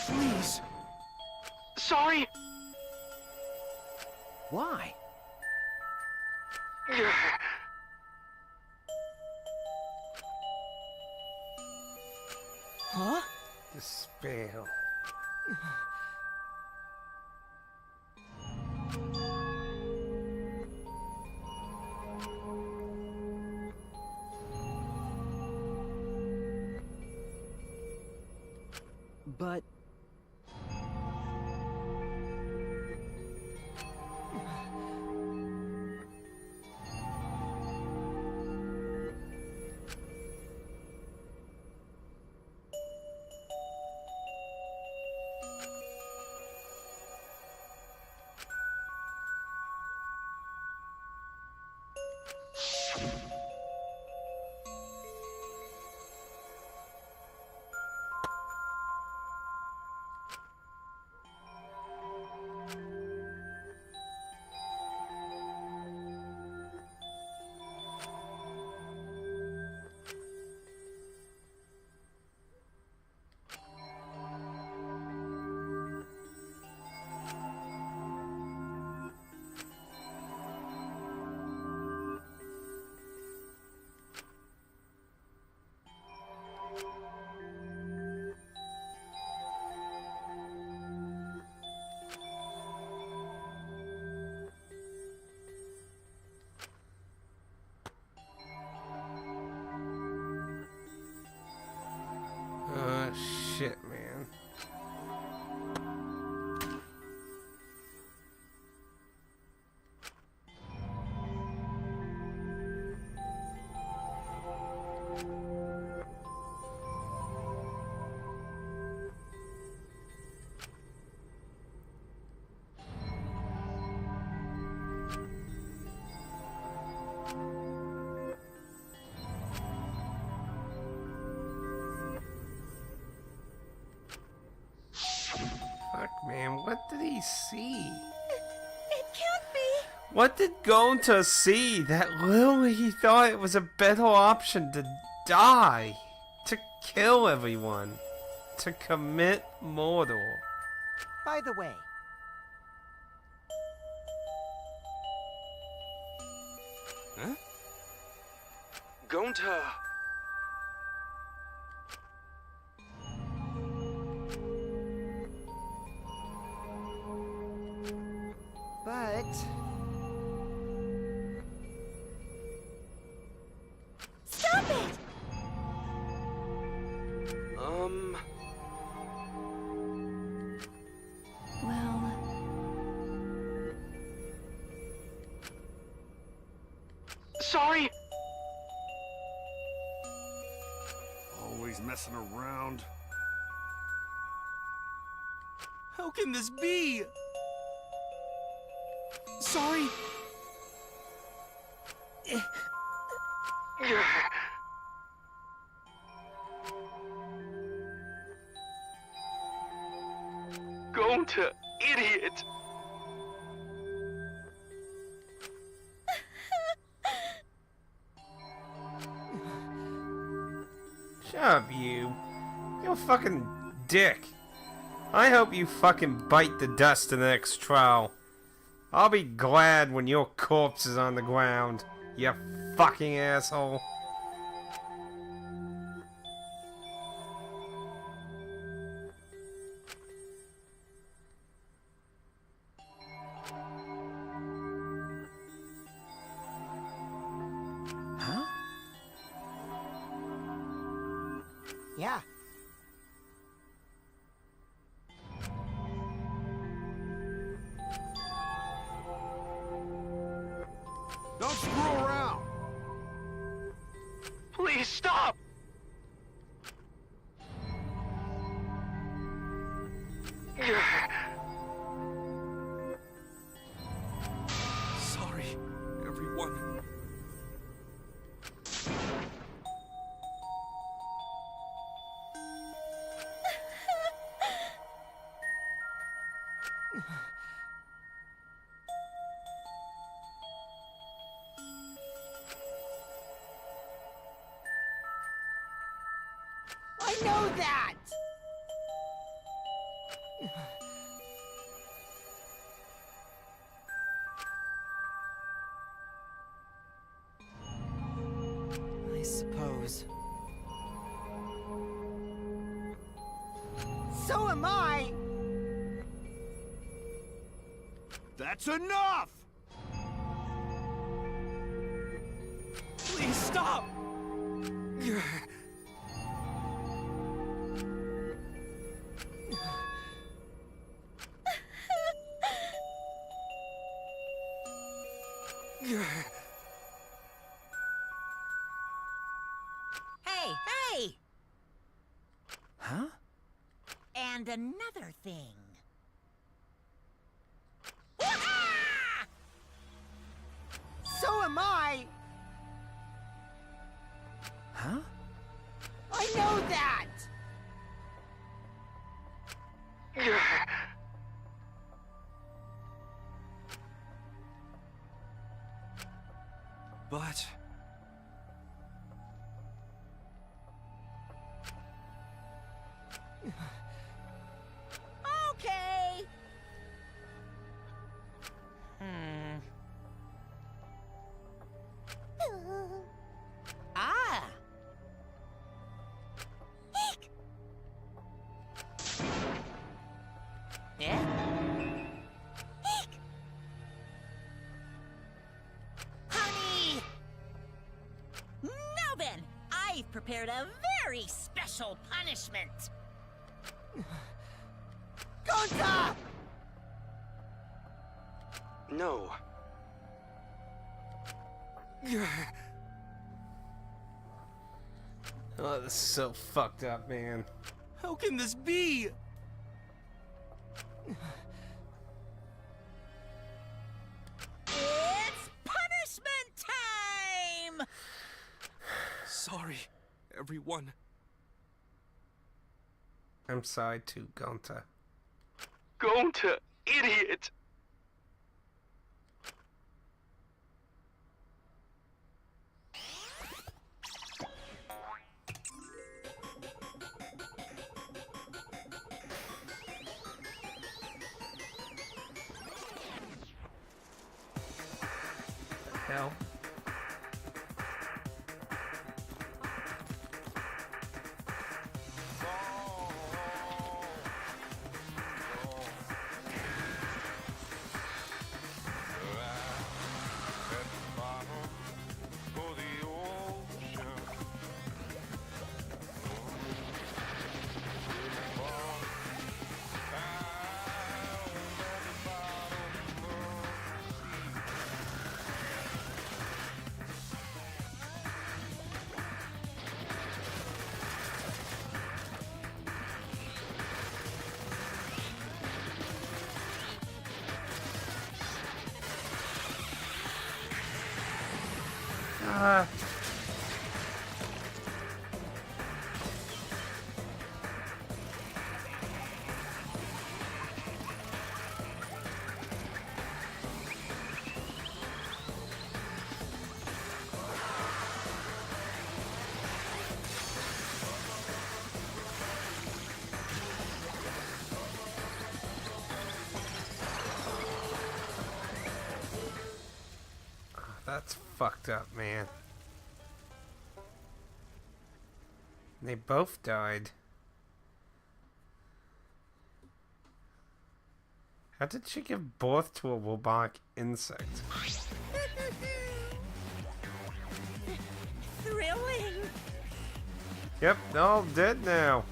S9: Please! Sorry!
S8: Why?
S2: Huh?
S1: The spell.
S8: But...
S1: What did he see?
S4: It can't be.
S1: What did Gonta see that literally he thought it was a better option to die? To kill everyone? To commit murder?
S2: By the way,
S9: Huh? Gonta!
S2: but
S4: Stop it!
S7: Well,
S9: Sorry!
S3: Always messing around.
S9: How can this be? Sorry! Gonta, idiot!
S1: Shut up, you. You're a fucking dick. I hope you fucking bite the dust in the next trial. I'll be glad when your corpse is on the ground, you fucking asshole.
S8: Huh?
S2: yeah.
S3: Don't screw around.
S9: Please stop! Sorry, everyone.
S2: I know that!
S10: I suppose.
S2: So am I!
S3: That's enough!
S9: Please stop!
S11: Hey, hey!
S8: Huh?
S11: And another thing. Wah-ha!
S2: So am I!
S8: Huh?
S2: I know that!
S8: But...
S11: Okay. Ah. Yeah? Honey! Now then, I've prepared a very special punishment.
S2: Gonta!
S8: No.
S1: Oh, this is so fucked up, man.
S9: How can this be?
S11: It's punishment time!
S9: Sorry, everyone.
S1: I'm sorry too, Gonta.
S9: Gonta, idiot!
S1: Hell. That's fucked up, man. They both died. How did she give birth to a robotic insect?
S11: Thrilling!
S1: Yep, they're all dead now.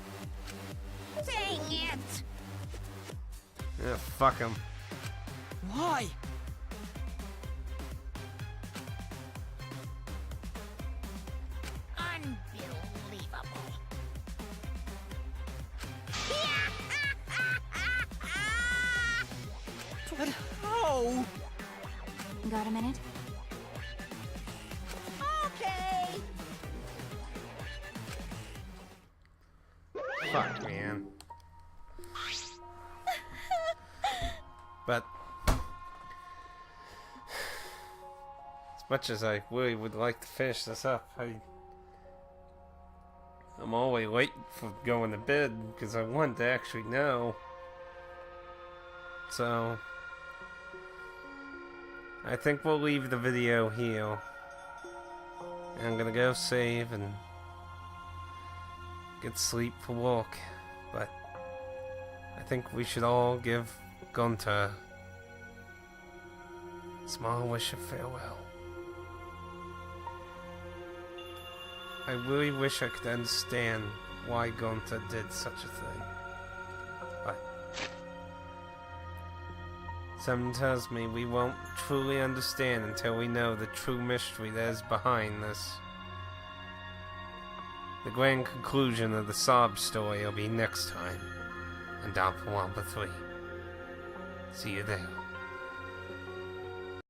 S11: Dang it!
S1: Yeah, fuck them.
S10: Why?
S11: Unbelievable.
S10: But how?
S7: Got a minute?
S11: Okay.
S1: Fuck, man. But as much as I really would like to finish this up, I'm always late for going to bed because I want to actually know. So I think we'll leave the video here. And I'm gonna go save and get sleep for work. But I think we should all give Gonta a small wish of farewell. I really wish I could understand why Gonta did such a thing. But something tells me we won't truly understand until we know the true mystery that is behind this. The grand conclusion of the sob story will be next time on Danganronpa 3. See you there.